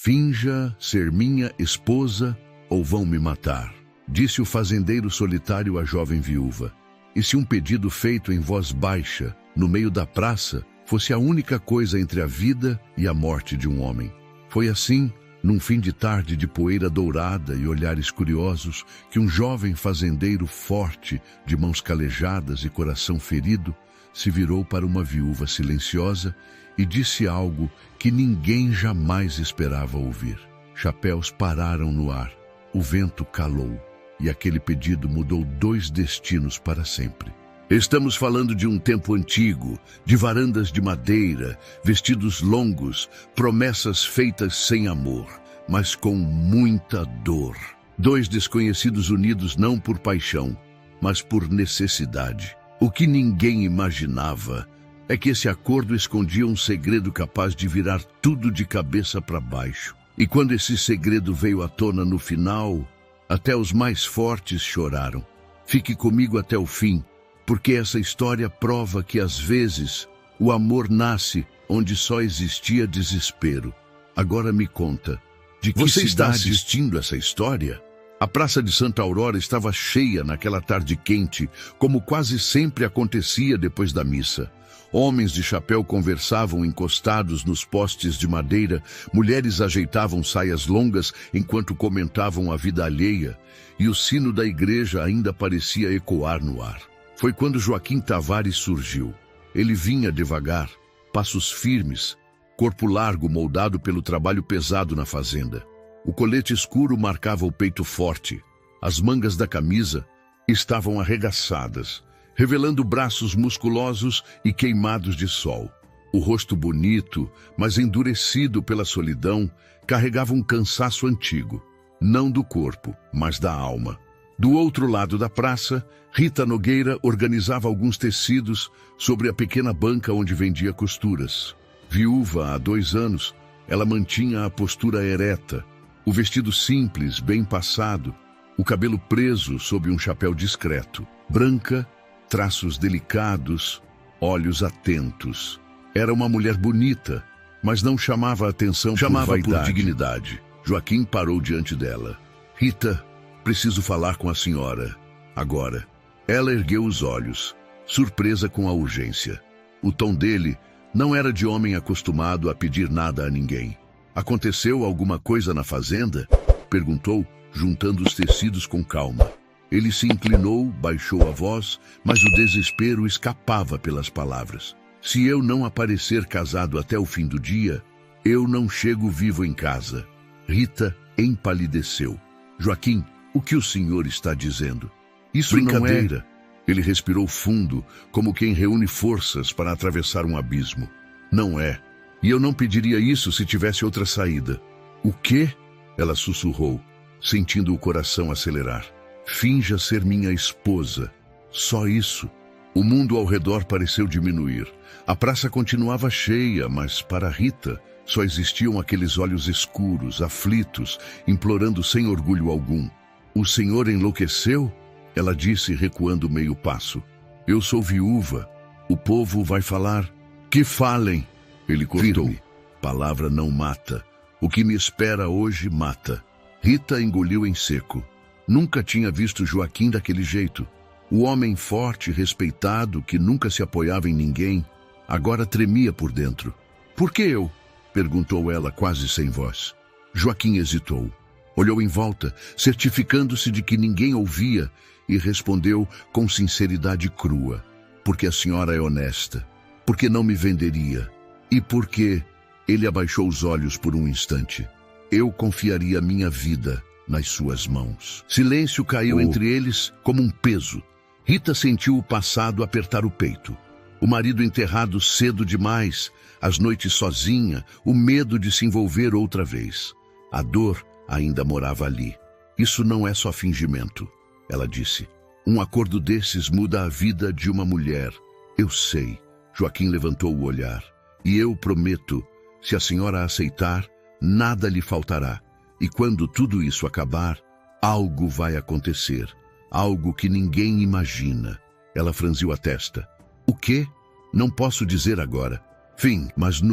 Finja ser minha esposa ou vão me matar, disse o fazendeiro solitário à jovem viúva. E se um pedido feito em voz baixa, no meio da praça, fosse a única coisa entre a vida e a morte de um homem? Foi assim, num fim de tarde de poeira dourada e olhares curiosos, que um jovem fazendeiro forte, de mãos calejadas e coração ferido, se virou para uma viúva silenciosa e disse algo que ninguém jamais esperava ouvir. Chapéus pararam no ar, o vento calou, e aquele pedido mudou 2 destinos para sempre. Estamos falando de um tempo antigo, de varandas de madeira, vestidos longos, promessas feitas sem amor, mas com muita dor. 2 desconhecidos unidos não por paixão, mas por necessidade. O que ninguém imaginava é que esse acordo escondia um segredo capaz de virar tudo de cabeça para baixo. E quando esse segredo veio à tona no final, até os mais fortes choraram. Fique comigo até o fim, porque essa história prova que às vezes o amor nasce onde só existia desespero. Agora me conta, de que Você cidade está assistindo essa história? A Praça de Santa Aurora estava cheia naquela tarde quente, como quase sempre acontecia depois da missa. Homens de chapéu conversavam encostados nos postes de madeira, mulheres ajeitavam saias longas enquanto comentavam a vida alheia, e o sino da igreja ainda parecia ecoar no ar. Foi quando Joaquim Tavares surgiu. Ele vinha devagar, passos firmes, corpo largo moldado pelo trabalho pesado na fazenda. O colete escuro marcava o peito forte. As mangas da camisa estavam arregaçadas, revelando braços musculosos e queimados de sol. O rosto bonito, mas endurecido pela solidão, carregava um cansaço antigo, não do corpo, mas da alma. Do outro lado da praça, Rita Nogueira organizava alguns tecidos sobre a pequena banca onde vendia costuras. Viúva há 2 anos, ela mantinha a postura ereta, o vestido simples, bem passado, o cabelo preso sob um chapéu discreto. Branca, traços delicados, olhos atentos. Era uma mulher bonita, mas não chamava a atenção por vaidade. Por dignidade. Joaquim parou diante dela. Rita, preciso falar com a senhora. Agora. Ela ergueu os olhos, surpresa com a urgência. O tom dele não era de homem acostumado a pedir nada a ninguém. Aconteceu alguma coisa na fazenda? Perguntou, juntando os tecidos com calma. Ele se inclinou, baixou a voz, mas o desespero escapava pelas palavras. Se eu não aparecer casado até o fim do dia, eu não chego vivo em casa. Rita empalideceu. Joaquim, o que o senhor está dizendo? Isso brincadeira. Não é... Ele respirou fundo, como quem reúne forças para atravessar um abismo. Não é. E eu não pediria isso se tivesse outra saída. O quê? Ela sussurrou, sentindo o coração acelerar. Finja ser minha esposa. Só isso. O mundo ao redor pareceu diminuir. A praça continuava cheia, mas para Rita só existiam aqueles olhos escuros, aflitos, implorando sem orgulho algum. O senhor enlouqueceu? Ela disse, recuando meio passo. Eu sou viúva. O povo vai falar. Que falem! Ele cortou. Firme. Palavra não mata. O que me espera hoje mata. Rita engoliu em seco. Nunca tinha visto Joaquim daquele jeito. O homem forte, respeitado, que nunca se apoiava em ninguém, agora tremia por dentro. Por que eu? Perguntou ela quase sem voz. Joaquim hesitou. Olhou em volta, certificando-se de que ninguém ouvia, e respondeu com sinceridade crua. Porque a senhora é honesta. Porque não me venderia. E porque... Ele abaixou os olhos por um instante. Eu confiaria minha vida nas suas mãos. Silêncio caiu entre eles como um peso. Rita sentiu o passado apertar o peito. O marido enterrado cedo demais, as noites sozinha, o medo de se envolver outra vez. A dor ainda morava ali. Isso não é só fingimento, ela disse. Um acordo desses muda a vida de uma mulher. Eu sei. Joaquim levantou o olhar. E eu prometo, se a senhora aceitar, nada lhe faltará. E quando tudo isso acabar, algo vai acontecer. Algo que ninguém imagina. Ela franziu a testa. O quê? Não posso dizer agora. Fim,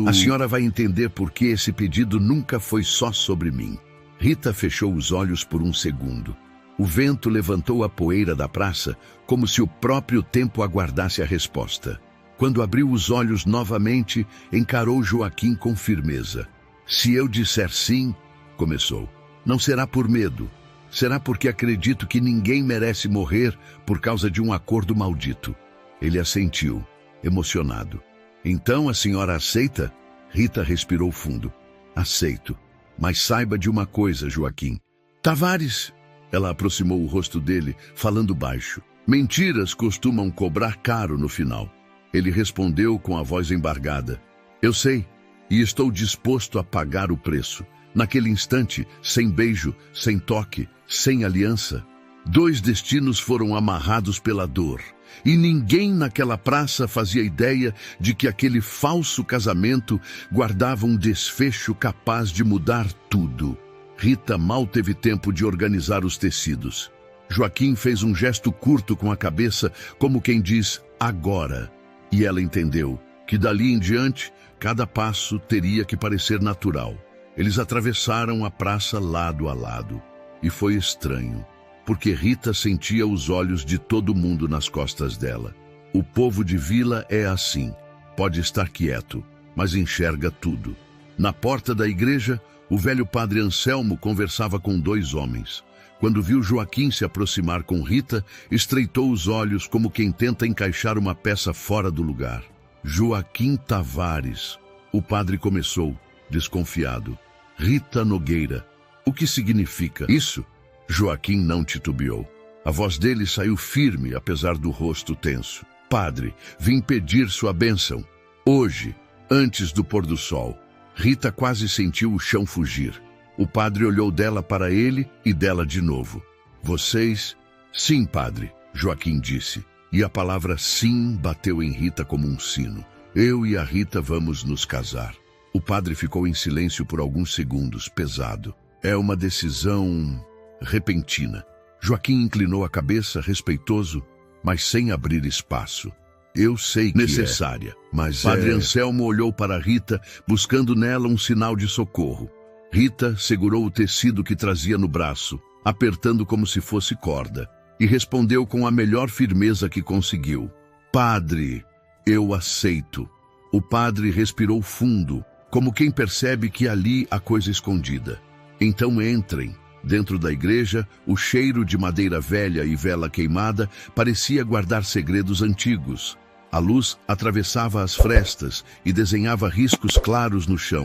a senhora vai entender por que esse pedido nunca foi só sobre mim. Rita fechou os olhos por um segundo. O vento levantou a poeira da praça, como se o próprio tempo aguardasse a resposta. Quando abriu os olhos novamente, encarou Joaquim com firmeza. Se eu disser sim, começou, não será por medo. Será porque acredito que ninguém merece morrer por causa de um acordo maldito. Ele assentiu, emocionado. Então a senhora aceita? Rita respirou fundo. Aceito. Mas saiba de uma coisa, Joaquim. Tavares... Ela aproximou o rosto dele, falando baixo. Mentiras costumam cobrar caro no final. Ele respondeu com a voz embargada. Eu sei, e estou disposto a pagar o preço. Naquele instante, sem beijo, sem toque, sem aliança. 2 destinos foram amarrados pela dor. E ninguém naquela praça fazia ideia de que aquele falso casamento guardava um desfecho capaz de mudar tudo. Rita mal teve tempo de organizar os tecidos. Joaquim fez um gesto curto com a cabeça, como quem diz, agora. E ela entendeu que dali em diante, cada passo teria que parecer natural. Eles atravessaram a praça lado a lado. E foi estranho, porque Rita sentia os olhos de todo mundo nas costas dela. O povo de vila é assim, pode estar quieto, mas enxerga tudo. Na porta da igreja, o velho padre Anselmo conversava com 2 homens. Quando viu Joaquim se aproximar com Rita, estreitou os olhos como quem tenta encaixar uma peça fora do lugar. Joaquim Tavares. O padre começou, desconfiado. Rita Nogueira. O que significa isso? Joaquim não titubeou. A voz dele saiu firme, apesar do rosto tenso. Padre, vim pedir sua bênção. Hoje, antes do pôr do sol. Rita quase sentiu o chão fugir. O padre olhou dela para ele e dela de novo. Vocês? Sim, padre, Joaquim disse. E a palavra sim bateu em Rita como um sino. Eu e a Rita vamos nos casar. O padre ficou em silêncio por alguns segundos, pesado. É uma decisão repentina. Joaquim inclinou a cabeça, respeitoso, mas sem abrir espaço. Eu sei que necessária, mas Padre Anselmo olhou para Rita, buscando nela um sinal de socorro. Rita segurou o tecido que trazia no braço, apertando como se fosse corda, e respondeu com a melhor firmeza que conseguiu. Padre, eu aceito. O padre respirou fundo, como quem percebe que ali há coisa escondida. Então entrem. Dentro da igreja, o cheiro de madeira velha e vela queimada parecia guardar segredos antigos. A luz atravessava as frestas e desenhava riscos claros no chão.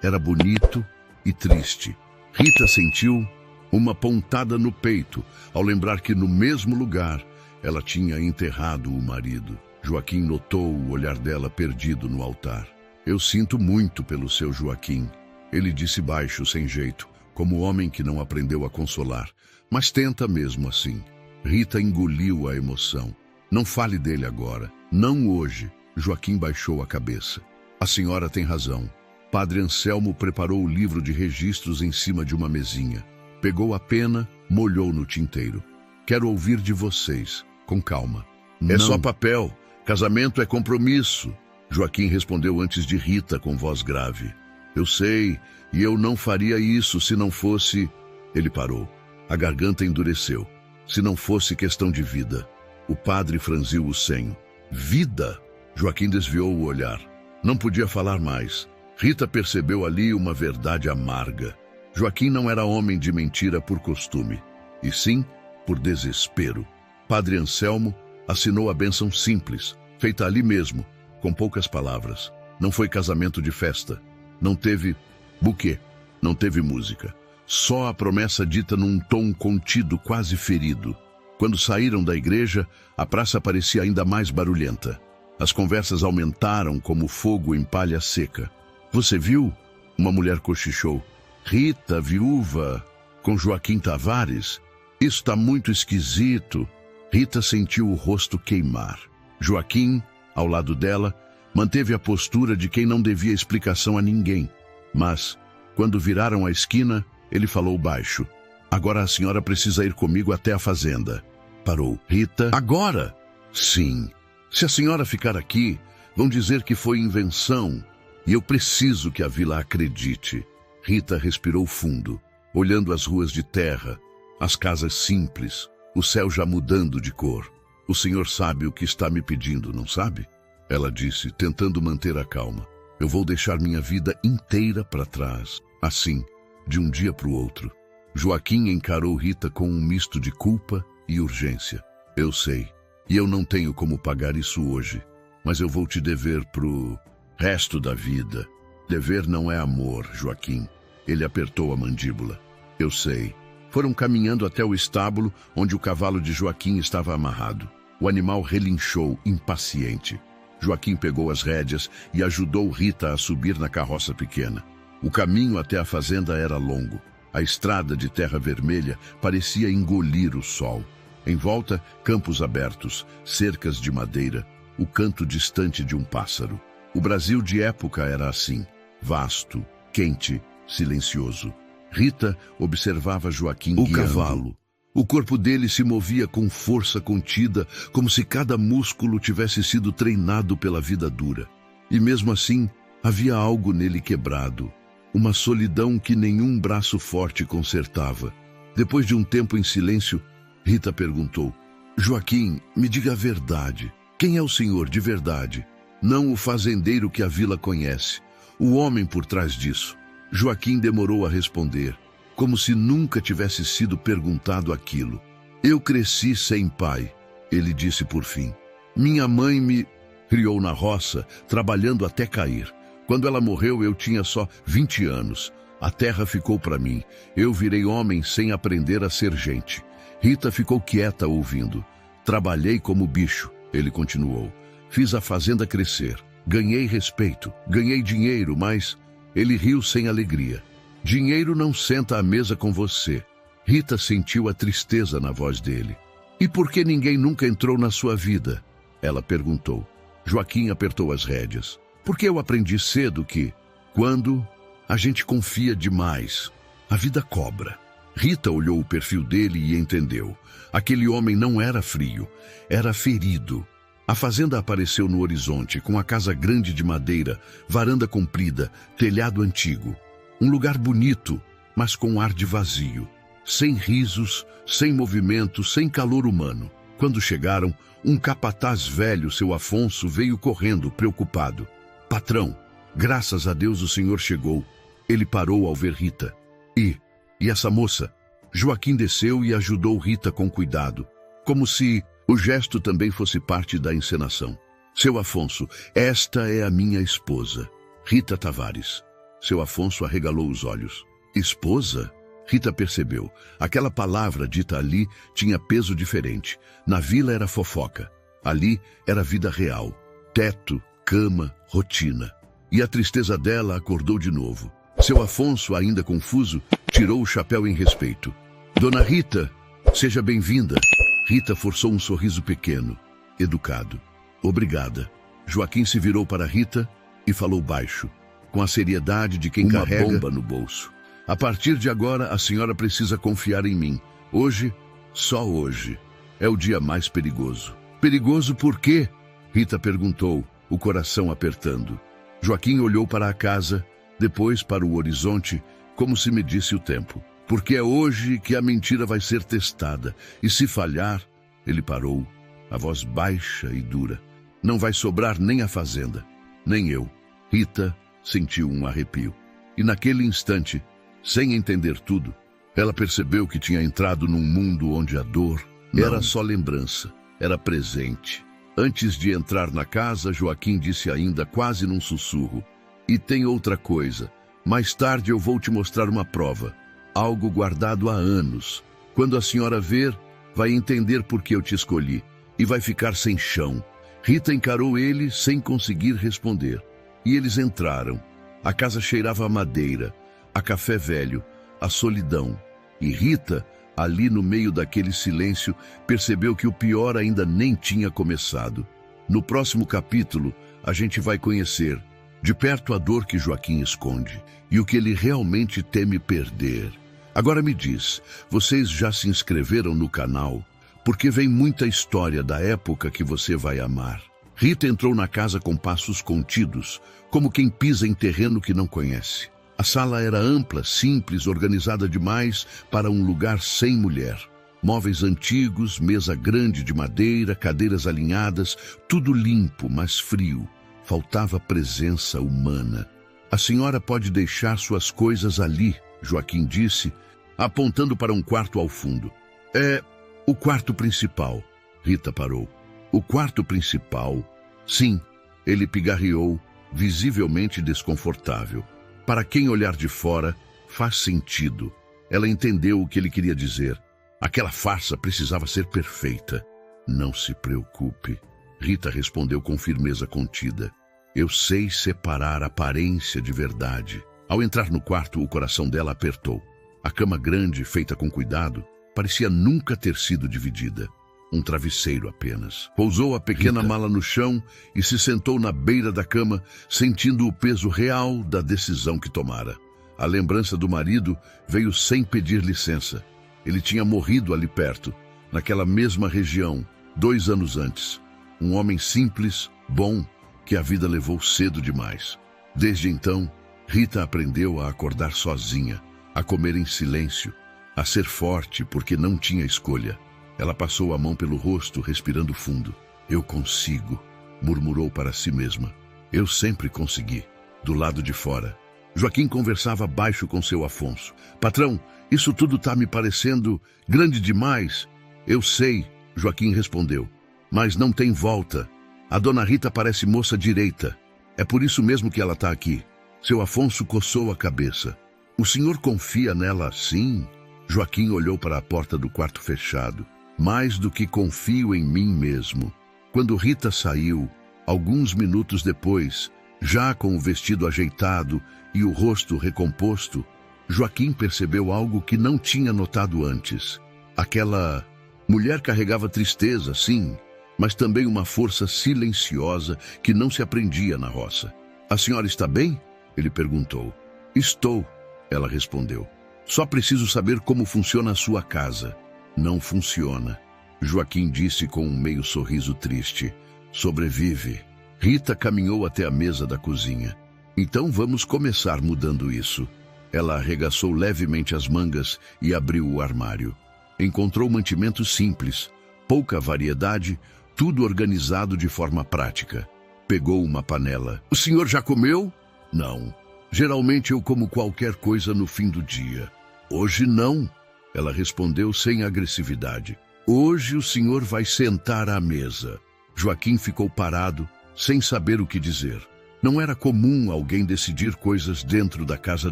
Era bonito e triste. Rita sentiu uma pontada no peito ao lembrar que no mesmo lugar ela tinha enterrado o marido. Joaquim notou o olhar dela perdido no altar. Eu sinto muito pelo seu Joaquim, ele disse baixo, sem jeito, como homem que não aprendeu a consolar, mas tenta mesmo assim. Rita engoliu a emoção. Não fale dele agora, não hoje. Joaquim baixou a cabeça. A senhora tem razão. Padre Anselmo preparou o livro de registros em cima de uma mesinha. Pegou a pena, molhou no tinteiro. Quero ouvir de vocês, com calma. É só papel. Casamento é compromisso. Joaquim respondeu antes de Rita com voz grave. Eu sei, e eu não faria isso se não fosse... Ele parou. A garganta endureceu. Se não fosse questão de vida. O padre franziu o senho. Vida? Joaquim desviou o olhar. Não podia falar mais. Rita percebeu ali uma verdade amarga. Joaquim não era homem de mentira por costume, e sim por desespero. Padre Anselmo assinou a bênção simples, feita ali mesmo, com poucas palavras. Não foi casamento de festa. Não teve buquê. Não teve música. Só a promessa dita num tom contido, quase ferido. Quando saíram da igreja, a praça parecia ainda mais barulhenta. As conversas aumentaram como fogo em palha seca. Você viu? Uma mulher cochichou. Rita, viúva, com Joaquim Tavares? Isso está muito esquisito. Rita sentiu o rosto queimar. Joaquim, ao lado dela, manteve a postura de quem não devia explicação a ninguém. Mas, quando viraram a esquina, ele falou baixo. Agora a senhora precisa ir comigo até a fazenda. Parou. Rita, agora? Sim. Se a senhora ficar aqui, Vão dizer que foi invenção, e eu preciso que a vila acredite. Rita respirou fundo, olhando as ruas de terra, as casas simples, o céu já mudando de cor. O senhor sabe o que está me pedindo, não sabe? Ela disse, tentando manter a calma. Eu vou deixar minha vida inteira para trás, assim, de um dia para o outro. Joaquim encarou Rita com um misto de culpa e urgência. Eu sei, e eu não tenho como pagar isso hoje, mas eu vou te dever pro resto da vida. Dever não é amor, Joaquim. Ele apertou a mandíbula. Eu sei. Foram caminhando até o estábulo onde o cavalo de Joaquim estava amarrado. O animal relinchou, impaciente. Joaquim pegou as rédeas e ajudou Rita a subir na carroça pequena. O caminho até a fazenda era longo. A estrada de terra vermelha parecia engolir o sol. Em volta, campos abertos, cercas de madeira, o canto distante de um pássaro. O Brasil de época era assim, vasto, quente, silencioso. Rita observava Joaquim guiando. O cavalo. O corpo dele se movia com força contida, como se cada músculo tivesse sido treinado pela vida dura. E mesmo assim, havia algo nele quebrado. Uma solidão que nenhum braço forte consertava. Depois de um tempo em silêncio, Rita perguntou, Joaquim, me diga a verdade. Quem é o senhor de verdade? Não o fazendeiro que a vila conhece. O homem por trás disso. Joaquim demorou a responder, como se nunca tivesse sido perguntado aquilo. Eu cresci sem pai, ele disse por fim. Minha mãe me criou na roça, trabalhando até cair. Quando ela morreu, eu tinha só 20 anos. A terra ficou para mim. Eu virei homem sem aprender a ser gente. Rita ficou quieta ouvindo. Trabalhei como bicho, ele continuou. Fiz a fazenda crescer. Ganhei respeito, ganhei dinheiro, mas... Ele riu sem alegria. Dinheiro não senta à mesa com você. Rita sentiu a tristeza na voz dele. E por que ninguém nunca entrou na sua vida? Ela perguntou. Joaquim apertou as rédeas. Porque eu aprendi cedo que, quando a gente confia demais, a vida cobra. Rita olhou o perfil dele e entendeu. Aquele homem não era frio, era ferido. A fazenda apareceu no horizonte, com a casa grande de madeira, varanda comprida, telhado antigo. Um lugar bonito, mas com ar de vazio. Sem risos, sem movimento, sem calor humano. Quando chegaram, um capataz velho, seu Afonso, veio correndo, preocupado. Patrão, graças a Deus o senhor chegou. Ele parou ao ver Rita. E essa moça? Joaquim desceu e ajudou Rita com cuidado, como se o gesto também fosse parte da encenação. Seu Afonso, esta é a minha esposa, Rita Tavares. Seu Afonso arregalou os olhos. Esposa? Rita percebeu. Aquela palavra dita ali tinha peso diferente. Na vila era fofoca. Ali era vida real. Teto, cama, rotina. E a tristeza dela acordou de novo. Seu Afonso, ainda confuso, tirou o chapéu em respeito. Dona Rita, seja bem-vinda. Rita forçou um sorriso pequeno, educado. Obrigada. Joaquim se virou para Rita e falou baixo, com a seriedade de quem carrega uma bomba no bolso. A partir de agora, a senhora precisa confiar em mim. Hoje, só hoje, é o dia mais perigoso. Perigoso por quê? Rita perguntou, o coração apertando. Joaquim olhou para a casa, depois para o horizonte, como se medisse o tempo. Porque é hoje que a mentira vai ser testada. E se falhar, ele parou, a voz baixa e dura. Não vai sobrar nem a fazenda, nem eu. Rita sentiu um arrepio. E naquele instante, sem entender tudo, ela percebeu que tinha entrado num mundo onde a dor era só lembrança, era presente. Antes de entrar na casa, Joaquim disse ainda quase num sussurro. E tem outra coisa. Mais tarde eu vou te mostrar uma prova. Algo guardado há anos. Quando a senhora ver, vai entender por que eu te escolhi. E vai ficar sem chão. Rita encarou ele sem conseguir responder. E eles entraram. A casa cheirava a madeira, a café velho, a solidão. E Rita, ali no meio daquele silêncio, percebeu que o pior ainda nem tinha começado. No próximo capítulo, a gente vai conhecer de perto a dor que Joaquim esconde e o que ele realmente teme perder. Agora me diz, vocês já se inscreveram no canal? Porque vem muita história da época que você vai amar. Rita entrou na casa com passos contidos, como quem pisa em terreno que não conhece. A sala era ampla, simples, organizada demais para um lugar sem mulher. Móveis antigos, mesa grande de madeira, cadeiras alinhadas, tudo limpo, mas frio. Faltava presença humana. A senhora pode deixar suas coisas ali, Joaquim disse, apontando para um quarto ao fundo. É o quarto principal. Rita parou. O quarto principal? Sim, ele pigarreou, visivelmente desconfortável. Para quem olhar de fora, faz sentido. Ela entendeu o que ele queria dizer. Aquela farsa precisava ser perfeita. Não se preocupe. Rita respondeu com firmeza contida. Eu sei separar aparência de verdade. Ao entrar no quarto, o coração dela apertou. A cama grande, feita com cuidado, parecia nunca ter sido dividida. Um travesseiro apenas. Pousou a pequena mala no chão e se sentou na beira da cama, sentindo o peso real da decisão que tomara. A lembrança do marido veio sem pedir licença. Ele tinha morrido ali perto, naquela mesma região, 2 anos antes. Um homem simples, bom, que a vida levou cedo demais. Desde então, Rita aprendeu a acordar sozinha, a comer em silêncio, a ser forte porque não tinha escolha. Ela passou a mão pelo rosto, respirando fundo. Eu consigo, murmurou para si mesma. Eu sempre consegui. Do lado de fora, Joaquim conversava baixo com seu Afonso. Patrão, isso tudo tá me parecendo grande demais. Eu sei, Joaquim respondeu, mas não tem volta. A dona Rita parece moça direita. É por isso mesmo que ela tá aqui. Seu Afonso coçou a cabeça. O senhor confia nela assim? Joaquim olhou para a porta do quarto fechado. Mais do que confio em mim mesmo. Quando Rita saiu, alguns minutos depois, já com o vestido ajeitado e o rosto recomposto, Joaquim percebeu algo que não tinha notado antes. Aquela mulher carregava tristeza, sim, mas também uma força silenciosa que não se aprendia na roça. A senhora está bem? Ele perguntou. Estou, ela respondeu. Só preciso saber como funciona a sua casa. Não funciona. Joaquim disse com um meio sorriso triste. Sobrevive. Rita caminhou até a mesa da cozinha. Então vamos começar mudando isso. Ela arregaçou levemente as mangas e abriu o armário. Encontrou mantimentos simples, pouca variedade, tudo organizado de forma prática. Pegou uma panela. O senhor já comeu? Não. Geralmente eu como qualquer coisa no fim do dia. Hoje não. Ela respondeu sem agressividade. Hoje o senhor vai sentar à mesa. Joaquim ficou parado, sem saber o que dizer. Não era comum alguém decidir coisas dentro da casa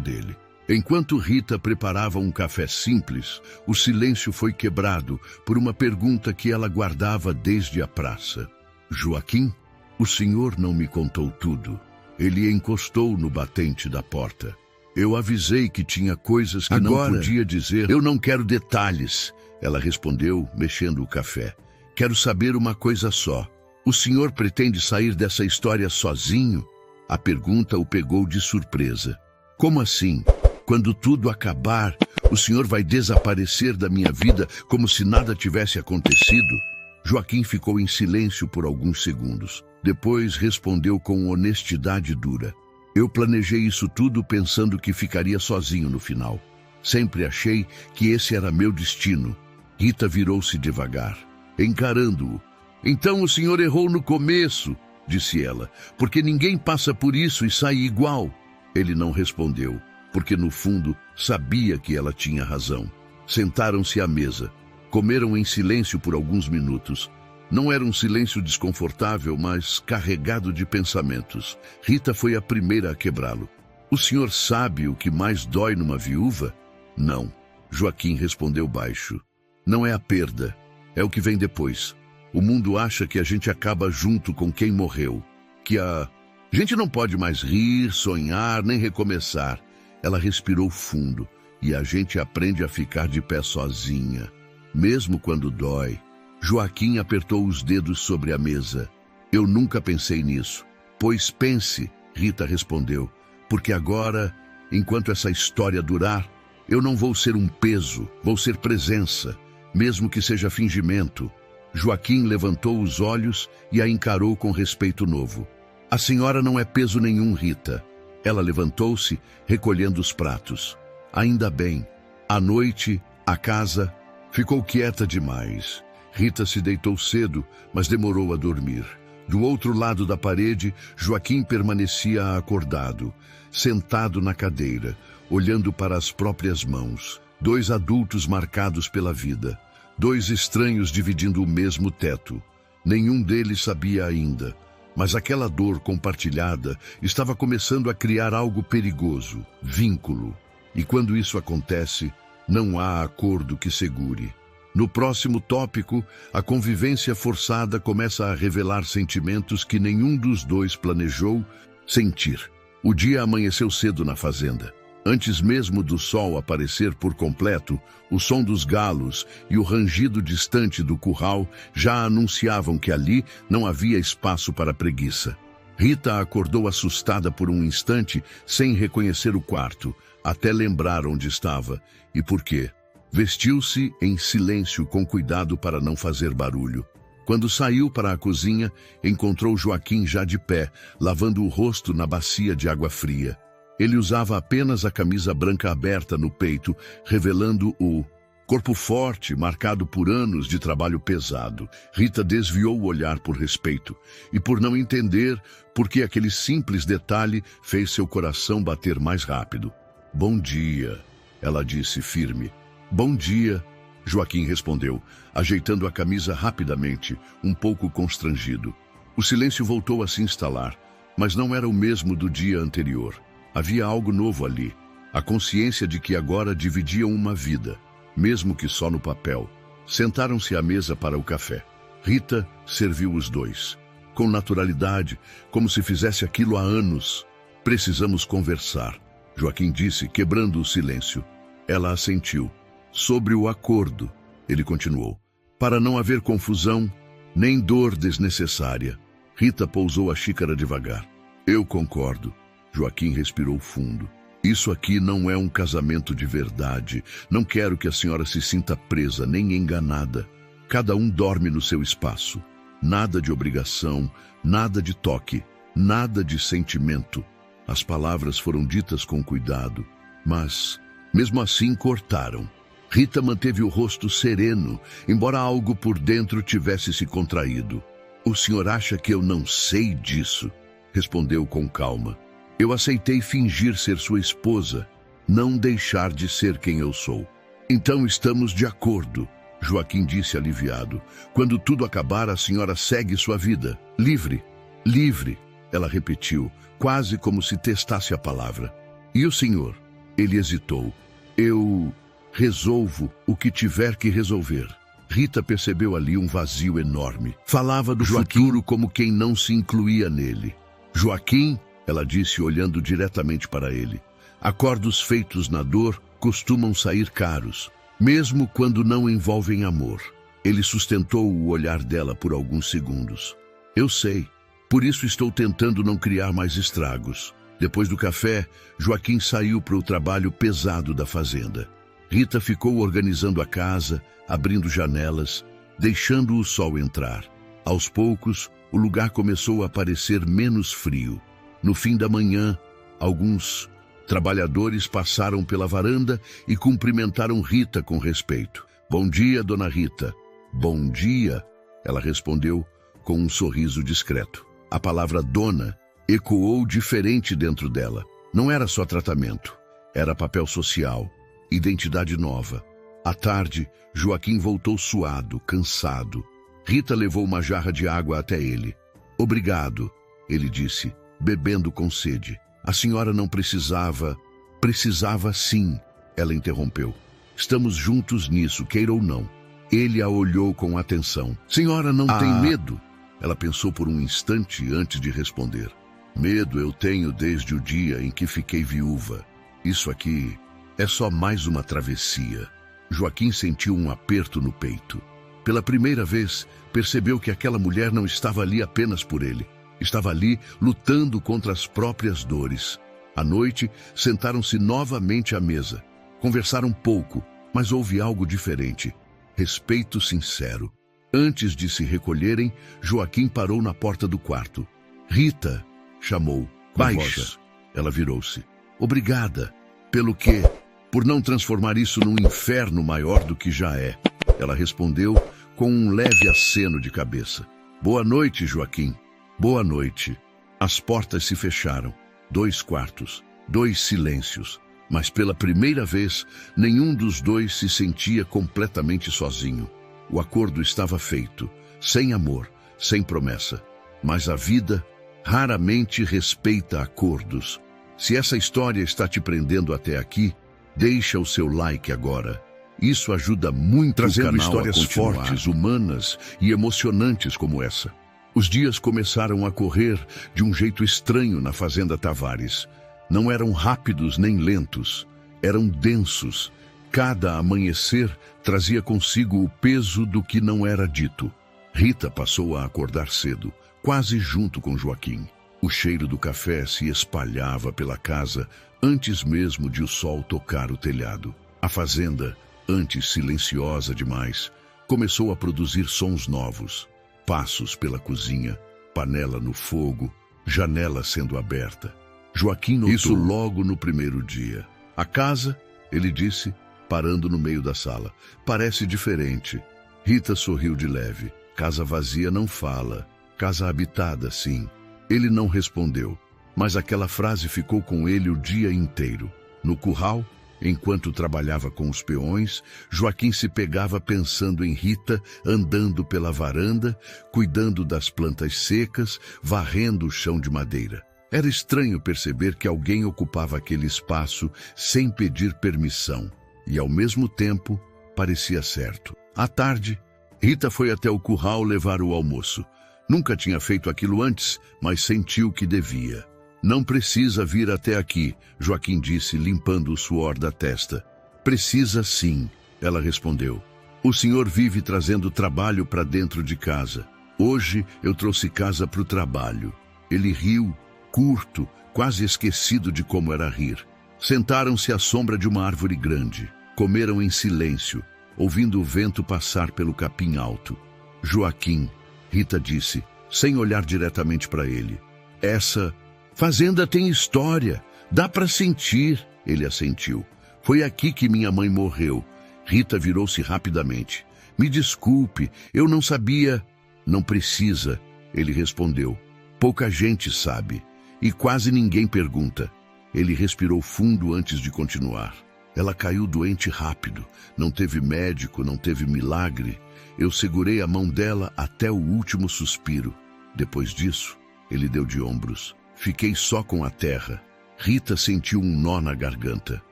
dele. Enquanto Rita preparava um café simples, o silêncio foi quebrado por uma pergunta que ela guardava desde a praça. Joaquim, o senhor não me contou tudo. Ele encostou no batente da porta. Eu avisei que tinha coisas que não podia dizer. Eu não quero detalhes, ela respondeu, mexendo o café. Quero saber uma coisa só. O senhor pretende sair dessa história sozinho? A pergunta o pegou de surpresa. Como assim? Quando tudo acabar, o senhor vai desaparecer da minha vida como se nada tivesse acontecido? Joaquim ficou em silêncio por alguns segundos. Depois respondeu com honestidade dura. Eu planejei isso tudo pensando que ficaria sozinho no final. Sempre achei que esse era meu destino. Rita virou-se devagar, encarando-o. Então o senhor errou no começo, disse ela, porque ninguém passa por isso e sai igual. Ele não respondeu, porque no fundo sabia que ela tinha razão. Sentaram-se à mesa. Comeram em silêncio por alguns minutos. Não era um silêncio desconfortável, mas carregado de pensamentos. Rita foi a primeira a quebrá-lo. O senhor sabe o que mais dói numa viúva? Não. Joaquim respondeu baixo. Não é a perda, é o que vem depois. O mundo acha que a gente acaba junto com quem morreu. Que a gente não pode mais rir, sonhar, nem recomeçar. Ela respirou fundo e a gente aprende a ficar de pé sozinha, mesmo quando dói. Joaquim apertou os dedos sobre a mesa. Eu nunca pensei nisso. Pois pense, Rita respondeu, porque agora, enquanto essa história durar, eu não vou ser um peso, vou ser presença, mesmo que seja fingimento. Joaquim levantou os olhos e a encarou com respeito novo. A senhora não é peso nenhum, Rita. Ela levantou-se, recolhendo os pratos. Ainda bem. À noite, a casa ficou quieta demais. Rita se deitou cedo, mas demorou a dormir. Do outro lado da parede, Joaquim permanecia acordado, sentado na cadeira, olhando para as próprias mãos. Dois adultos marcados pela vida. Dois estranhos dividindo o mesmo teto. Nenhum deles sabia ainda, mas aquela dor compartilhada estava começando a criar algo perigoso, vínculo. E quando isso acontece, não há acordo que segure. No próximo tópico, a convivência forçada começa a revelar sentimentos que nenhum dos dois planejou sentir. O dia amanheceu cedo na fazenda. Antes mesmo do sol aparecer por completo, o som dos galos e o rangido distante do curral já anunciavam que ali não havia espaço para preguiça. Rita acordou assustada por um instante, sem reconhecer o quarto, até lembrar onde estava e por quê. Vestiu-se em silêncio com cuidado para não fazer barulho. Quando saiu para a cozinha, encontrou Joaquim já de pé, lavando o rosto na bacia de água fria. Ele usava apenas a camisa branca aberta no peito, revelando o corpo forte, marcado por anos de trabalho pesado. Rita desviou o olhar por respeito e por não entender por que aquele simples detalhe fez seu coração bater mais rápido. "Bom dia", ela disse firme. "Bom dia", Joaquim respondeu, ajeitando a camisa rapidamente, um pouco constrangido. O silêncio voltou a se instalar, mas não era o mesmo do dia anterior. Havia algo novo ali, a consciência de que agora dividiam uma vida, mesmo que só no papel. Sentaram-se à mesa para o café. Rita serviu os dois, com naturalidade, como se fizesse aquilo há anos. "Precisamos conversar", Joaquim disse, quebrando o silêncio. Ela assentiu. "Sobre o acordo", ele continuou, "para não haver confusão, nem dor desnecessária." Rita pousou a xícara devagar. "Eu concordo." Joaquim respirou fundo. "Isso aqui não é um casamento de verdade. Não quero que a senhora se sinta presa nem enganada. Cada um dorme no seu espaço. Nada de obrigação, nada de toque, nada de sentimento." As palavras foram ditas com cuidado, mas, mesmo assim, cortaram. Rita manteve o rosto sereno, embora algo por dentro tivesse se contraído. "O senhor acha que eu não sei disso?" respondeu com calma. "Eu aceitei fingir ser sua esposa, não deixar de ser quem eu sou." "Então estamos de acordo", Joaquim disse aliviado. "Quando tudo acabar, a senhora segue sua vida. Livre." "Livre", ela repetiu, quase como se testasse a palavra. "E o senhor?" Ele hesitou. "Eu resolvo o que tiver que resolver." Rita percebeu ali um vazio enorme. Falava do futuro como quem não se incluía nele. "Joaquim", ela disse olhando diretamente para ele, "acordos feitos na dor costumam sair caros, mesmo quando não envolvem amor." Ele sustentou o olhar dela por alguns segundos. "Eu sei, por isso estou tentando não criar mais estragos." Depois do café, Joaquim saiu para o trabalho pesado da fazenda. Rita ficou organizando a casa, abrindo janelas, deixando o sol entrar. Aos poucos, o lugar começou a parecer menos frio. No fim da manhã, alguns trabalhadores passaram pela varanda e cumprimentaram Rita com respeito. "Bom dia, dona Rita." "Bom dia", ela respondeu com um sorriso discreto. A palavra dona ecoou diferente dentro dela. Não era só tratamento, era papel social, identidade nova. À tarde, Joaquim voltou suado, cansado. Rita levou uma jarra de água até ele. "Obrigado", ele disse, bebendo com sede. "A senhora não precisava." "Precisava sim", ela interrompeu. "Estamos juntos nisso, queira ou não." Ele a olhou com atenção. "Senhora não tem medo?" Ela pensou por um instante antes de responder. "Medo eu tenho desde o dia em que fiquei viúva. Isso aqui é só mais uma travessia." Joaquim sentiu um aperto no peito. Pela primeira vez, percebeu que aquela mulher não estava ali apenas por ele. Estava ali lutando contra as próprias dores. À noite, sentaram-se novamente à mesa. Conversaram pouco, mas houve algo diferente. Respeito sincero. Antes de se recolherem, Joaquim parou na porta do quarto. Rita, chamou. Baixa. Ela virou-se. Obrigada. Pelo quê? Por não transformar isso num inferno maior do que já é. Ela respondeu com um leve aceno de cabeça. Boa noite, Joaquim. Boa noite. As portas se fecharam. 2 quartos, 2 silêncios. Mas pela primeira vez, nenhum dos dois se sentia completamente sozinho. O acordo estava feito, sem amor, sem promessa. Mas a vida raramente respeita acordos. Se essa história está te prendendo até aqui, deixa o seu like agora. Isso ajuda muito trazendo histórias fortes, humanas e emocionantes como essa. Os dias começaram a correr de um jeito estranho na Fazenda Tavares. Não eram rápidos nem lentos, eram densos. Cada amanhecer trazia consigo o peso do que não era dito. Rita passou a acordar cedo, quase junto com Joaquim. O cheiro do café se espalhava pela casa antes mesmo de o sol tocar o telhado. A fazenda, antes silenciosa demais, começou a produzir sons novos. Passos pela cozinha, panela no fogo, janela sendo aberta. Joaquim notou isso logo no primeiro dia. A casa, ele disse, parando no meio da sala, parece diferente. Rita sorriu de leve. Casa vazia não fala. Casa habitada, sim. Ele não respondeu, mas aquela frase ficou com ele o dia inteiro. No curral, enquanto trabalhava com os peões, Joaquim se pegava pensando em Rita, andando pela varanda, cuidando das plantas secas, varrendo o chão de madeira. Era estranho perceber que alguém ocupava aquele espaço sem pedir permissão, e ao mesmo tempo parecia certo. À tarde, Rita foi até o curral levar o almoço. Nunca tinha feito aquilo antes, mas sentiu que devia. Não precisa vir até aqui, Joaquim disse, limpando o suor da testa. Precisa sim, ela respondeu. O senhor vive trazendo trabalho para dentro de casa. Hoje eu trouxe casa para o trabalho. Ele riu, curto, quase esquecido de como era rir. Sentaram-se à sombra de uma árvore grande. Comeram em silêncio, ouvindo o vento passar pelo capim alto. Joaquim, Rita disse, sem olhar diretamente para ele. Essa fazenda tem história, dá para sentir, ele assentiu. Foi aqui que minha mãe morreu. Rita virou-se rapidamente. Me desculpe, eu não sabia. Não precisa, ele respondeu. Pouca gente sabe, e quase ninguém pergunta. Ele respirou fundo antes de continuar. Ela caiu doente rápido, não teve médico, não teve milagre. Eu segurei a mão dela até o último suspiro. Depois disso, ele deu de ombros. Fiquei só com a terra. Rita sentiu um nó na garganta.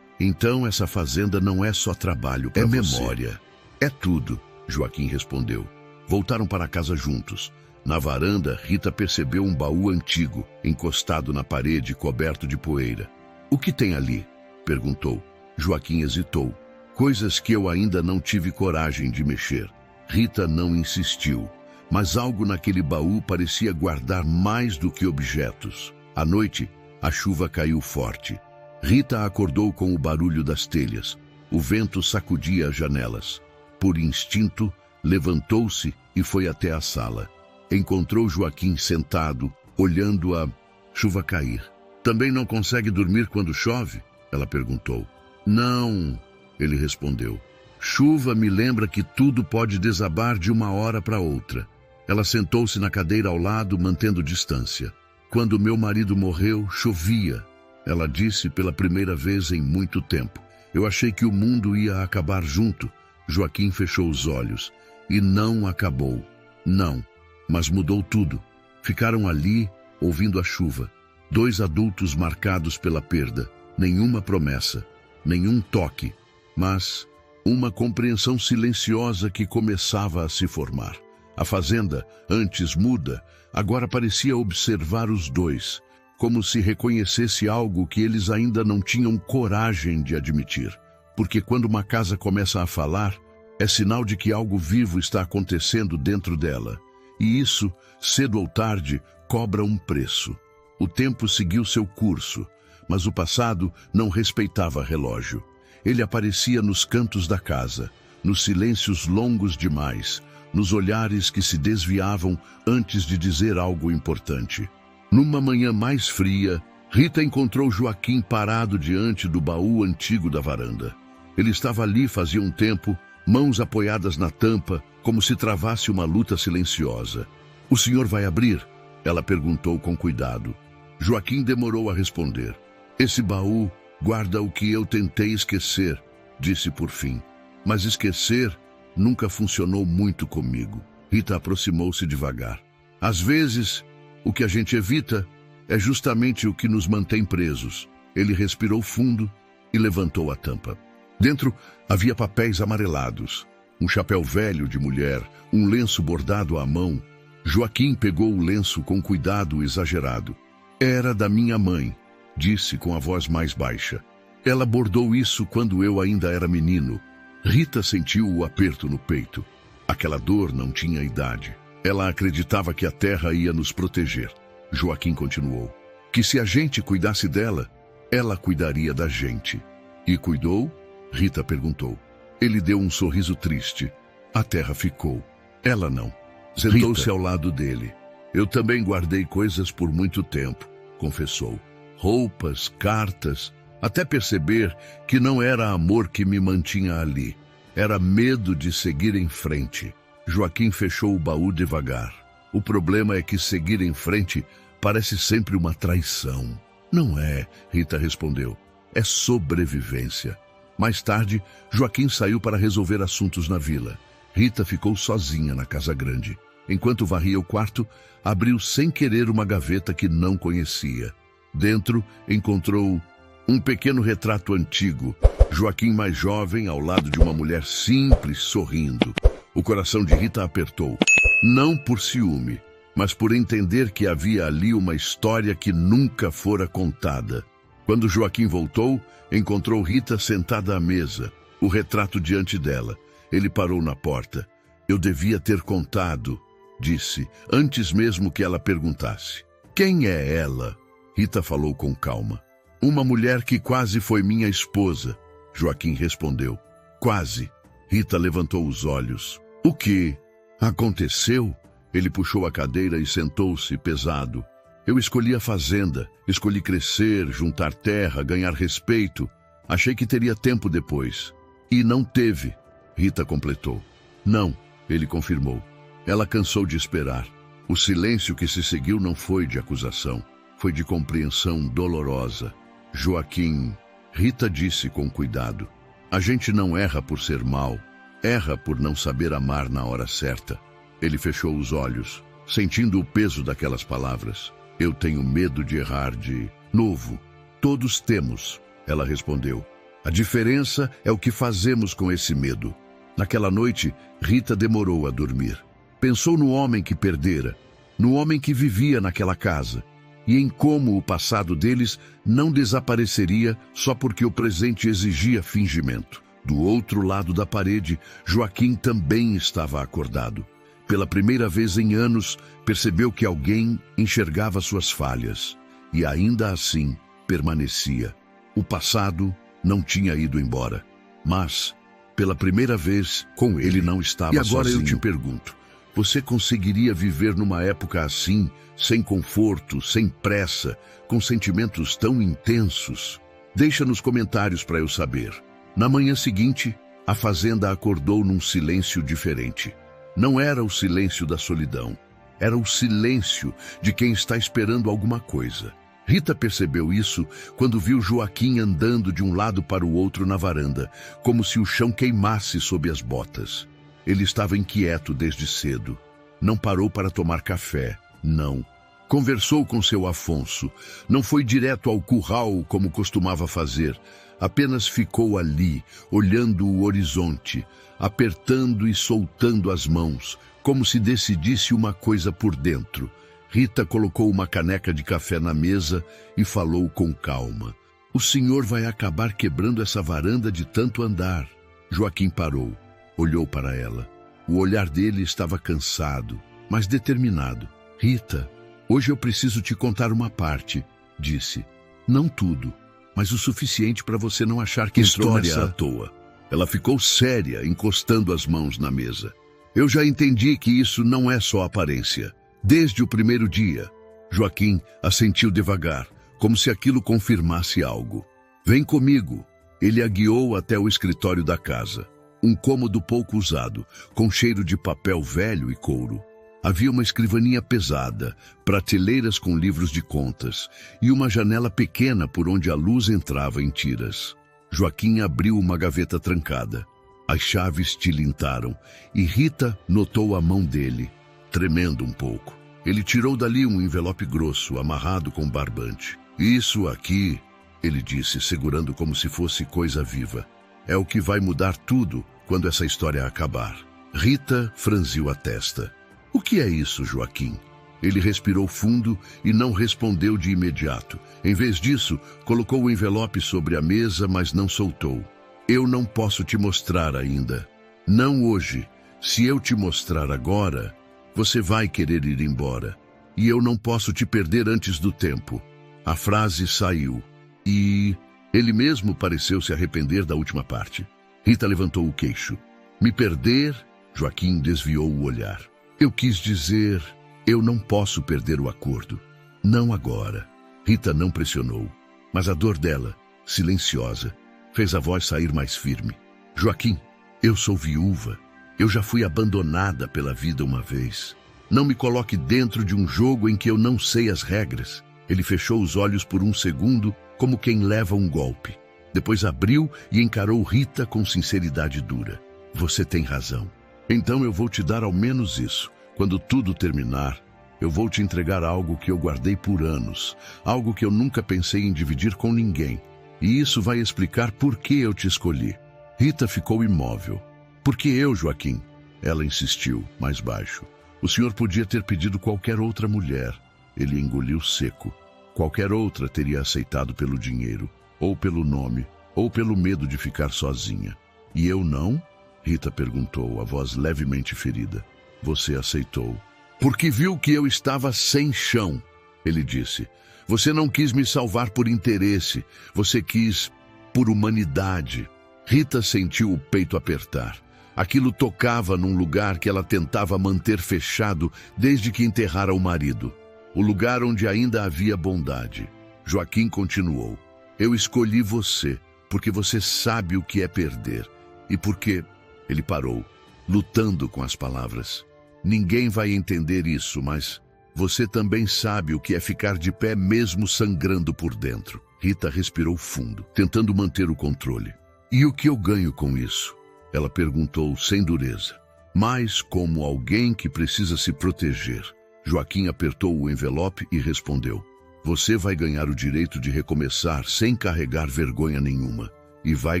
Então essa fazenda não é só trabalho para você. É memória. É tudo, Joaquim respondeu. Voltaram para casa juntos. Na varanda, Rita percebeu um baú antigo, encostado na parede, coberto de poeira. O que tem ali? Perguntou. Joaquim hesitou. Coisas que eu ainda não tive coragem de mexer. Rita não insistiu, mas algo naquele baú parecia guardar mais do que objetos. À noite, a chuva caiu forte. Rita acordou com o barulho das telhas. O vento sacudia as janelas. Por instinto, levantou-se e foi até a sala. Encontrou Joaquim sentado, olhando a chuva cair. Também não consegue dormir quando chove? Ela perguntou. Não, ele respondeu. Chuva me lembra que tudo pode desabar de uma hora para outra. Ela sentou-se na cadeira ao lado, mantendo distância. Quando meu marido morreu, chovia. Ela disse pela primeira vez em muito tempo. Eu achei que o mundo ia acabar junto. Joaquim fechou os olhos. E não acabou. Não. Mas mudou tudo. Ficaram ali, ouvindo a chuva. 2 adultos marcados pela perda. Nenhuma promessa. Nenhum toque. Mas uma compreensão silenciosa que começava a se formar. A fazenda, antes muda, agora parecia observar os dois, como se reconhecesse algo que eles ainda não tinham coragem de admitir. Porque quando uma casa começa a falar, é sinal de que algo vivo está acontecendo dentro dela. E isso, cedo ou tarde, cobra um preço. O tempo seguiu seu curso, mas o passado não respeitava relógio. Ele aparecia nos cantos da casa, nos silêncios longos demais, nos olhares que se desviavam antes de dizer algo importante. Numa manhã mais fria, Rita encontrou Joaquim parado diante do baú antigo da varanda. Ele estava ali fazia um tempo, mãos apoiadas na tampa, como se travasse uma luta silenciosa. "O senhor vai abrir?" ela perguntou com cuidado. Joaquim demorou a responder. "Esse baú guarda o que eu tentei esquecer", disse por fim. "Mas esquecer nunca funcionou muito comigo." Rita aproximou-se devagar. "Às vezes, o que a gente evita é justamente o que nos mantém presos." Ele respirou fundo e levantou a tampa. Dentro havia papéis amarelados, um chapéu velho de mulher, um lenço bordado à mão. Joaquim pegou o lenço com cuidado exagerado. "Era da minha mãe", disse com a voz mais baixa. "Ela bordou isso quando eu ainda era menino." Rita sentiu o aperto no peito. Aquela dor não tinha idade. Ela acreditava que a terra ia nos proteger. Joaquim continuou. "Que se a gente cuidasse dela, ela cuidaria da gente." "E cuidou?" Rita perguntou. Ele deu um sorriso triste. "A terra ficou. Ela não." Sentou-se ao lado dele. "Eu também guardei coisas por muito tempo", confessou. "Roupas, cartas, até perceber que não era amor que me mantinha ali. Era medo de seguir em frente." Joaquim fechou o baú devagar. "O problema é que seguir em frente parece sempre uma traição." "Não é", Rita respondeu. "É sobrevivência." Mais tarde, Joaquim saiu para resolver assuntos na vila. Rita ficou sozinha na casa grande. Enquanto varria o quarto, abriu sem querer uma gaveta que não conhecia. Dentro, encontrou um pequeno retrato antigo. Joaquim mais jovem, ao lado de uma mulher simples, sorrindo. O coração de Rita apertou. Não por ciúme, mas por entender que havia ali uma história que nunca fora contada. Quando Joaquim voltou, encontrou Rita sentada à mesa, o retrato diante dela. Ele parou na porta. "Eu devia ter contado", disse, antes mesmo que ela perguntasse. "Quem é ela?" Rita falou com calma. "Uma mulher que quase foi minha esposa", Joaquim respondeu. "Quase." Rita levantou os olhos. "O que aconteceu?" Ele puxou a cadeira e sentou-se, pesado. "Eu escolhi a fazenda, escolhi crescer, juntar terra, ganhar respeito. Achei que teria tempo depois. E não teve", Rita completou. "Não", ele confirmou. Ela cansou de esperar. O silêncio que se seguiu não foi de acusação, foi de compreensão dolorosa. "Joaquim", Rita disse com cuidado, "a gente não erra por ser mau, erra por não saber amar na hora certa." Ele fechou os olhos, sentindo o peso daquelas palavras. "Eu tenho medo de errar de novo." "Todos temos", ela respondeu. "A diferença é o que fazemos com esse medo." Naquela noite, Rita demorou a dormir. Pensou no homem que perdera, no homem que vivia naquela casa, e em como o passado deles não desapareceria só porque o presente exigia fingimento. Do outro lado da parede, Joaquim também estava acordado. Pela primeira vez em anos, percebeu que alguém enxergava suas falhas, e ainda assim permanecia. O passado não tinha ido embora, mas, pela primeira vez, com ele não estava sozinho. E agora eu te pergunto, você conseguiria viver numa época assim, sem conforto, sem pressa, com sentimentos tão intensos? Deixa nos comentários para eu saber. Na manhã seguinte, a fazenda acordou num silêncio diferente. Não era o silêncio da solidão, era o silêncio de quem está esperando alguma coisa. Rita percebeu isso quando viu Joaquim andando de um lado para o outro na varanda, como se o chão queimasse sob as botas. Ele estava inquieto desde cedo. Não parou para tomar café, não. Conversou com seu Afonso. Não foi direto ao curral como costumava fazer. Apenas ficou ali, olhando o horizonte, apertando e soltando as mãos, como se decidisse uma coisa por dentro. Rita colocou uma caneca de café na mesa e falou com calma. "O senhor vai acabar quebrando essa varanda de tanto andar." Joaquim parou, olhou para ela. O olhar dele estava cansado, mas determinado. "Rita, hoje eu preciso te contar uma parte", disse. "Não tudo, mas o suficiente para você não achar que entrou nessa à toa." Ela ficou séria, encostando as mãos na mesa. Eu já entendi que isso não é só aparência. Desde o primeiro dia. Joaquim assentiu devagar, como se aquilo confirmasse algo. Vem comigo. Ele a guiou até o escritório da casa. Um cômodo pouco usado, com cheiro de papel velho e couro. Havia uma escrivaninha pesada, prateleiras com livros de contas e uma janela pequena por onde a luz entrava em tiras. Joaquim abriu uma gaveta trancada. As chaves tilintaram e Rita notou a mão dele, tremendo um pouco. Ele tirou dali um envelope grosso, amarrado com barbante. Isso aqui, ele disse, segurando como se fosse coisa viva. É o que vai mudar tudo quando essa história acabar. Rita franziu a testa. O que é isso, Joaquim? Ele respirou fundo e não respondeu de imediato. Em vez disso, colocou o envelope sobre a mesa, mas não soltou. Eu não posso te mostrar ainda. Não hoje. Se eu te mostrar agora, você vai querer ir embora. E eu não posso te perder antes do tempo. A frase saiu. E ele mesmo pareceu se arrepender da última parte. Rita levantou o queixo. Me perder? Joaquim desviou o olhar. Eu quis dizer, eu não posso perder o acordo. Não agora. Rita não pressionou, mas a dor dela, silenciosa, fez a voz sair mais firme. Joaquim, eu sou viúva. Eu já fui abandonada pela vida uma vez. Não me coloque dentro de um jogo em que eu não sei as regras. Ele fechou os olhos por um segundo, como quem leva um golpe. Depois abriu e encarou Rita com sinceridade dura. Você tem razão. Então eu vou te dar ao menos isso. Quando tudo terminar, eu vou te entregar algo que eu guardei por anos. Algo que eu nunca pensei em dividir com ninguém. E isso vai explicar por que eu te escolhi. Rita ficou imóvel. Por que eu, Joaquim? Ela insistiu, mais baixo. O senhor podia ter pedido qualquer outra mulher. Ele engoliu seco. Qualquer outra teria aceitado pelo dinheiro, ou pelo nome, ou pelo medo de ficar sozinha. E eu não? Rita perguntou, a voz levemente ferida. Você aceitou. Porque viu que eu estava sem chão, ele disse. Você não quis me salvar por interesse, você quis por humanidade. Rita sentiu o peito apertar. Aquilo tocava num lugar que ela tentava manter fechado desde que enterrara o marido. O lugar onde ainda havia bondade. Joaquim continuou. Eu escolhi você, porque você sabe o que é perder. E porque... Ele parou, lutando com as palavras. Ninguém vai entender isso, mas você também sabe o que é ficar de pé mesmo sangrando por dentro. Rita respirou fundo, tentando manter o controle. E o que eu ganho com isso? Ela perguntou sem dureza. Mas como alguém que precisa se proteger. Joaquim apertou o envelope e respondeu. Você vai ganhar o direito de recomeçar sem carregar vergonha nenhuma. E vai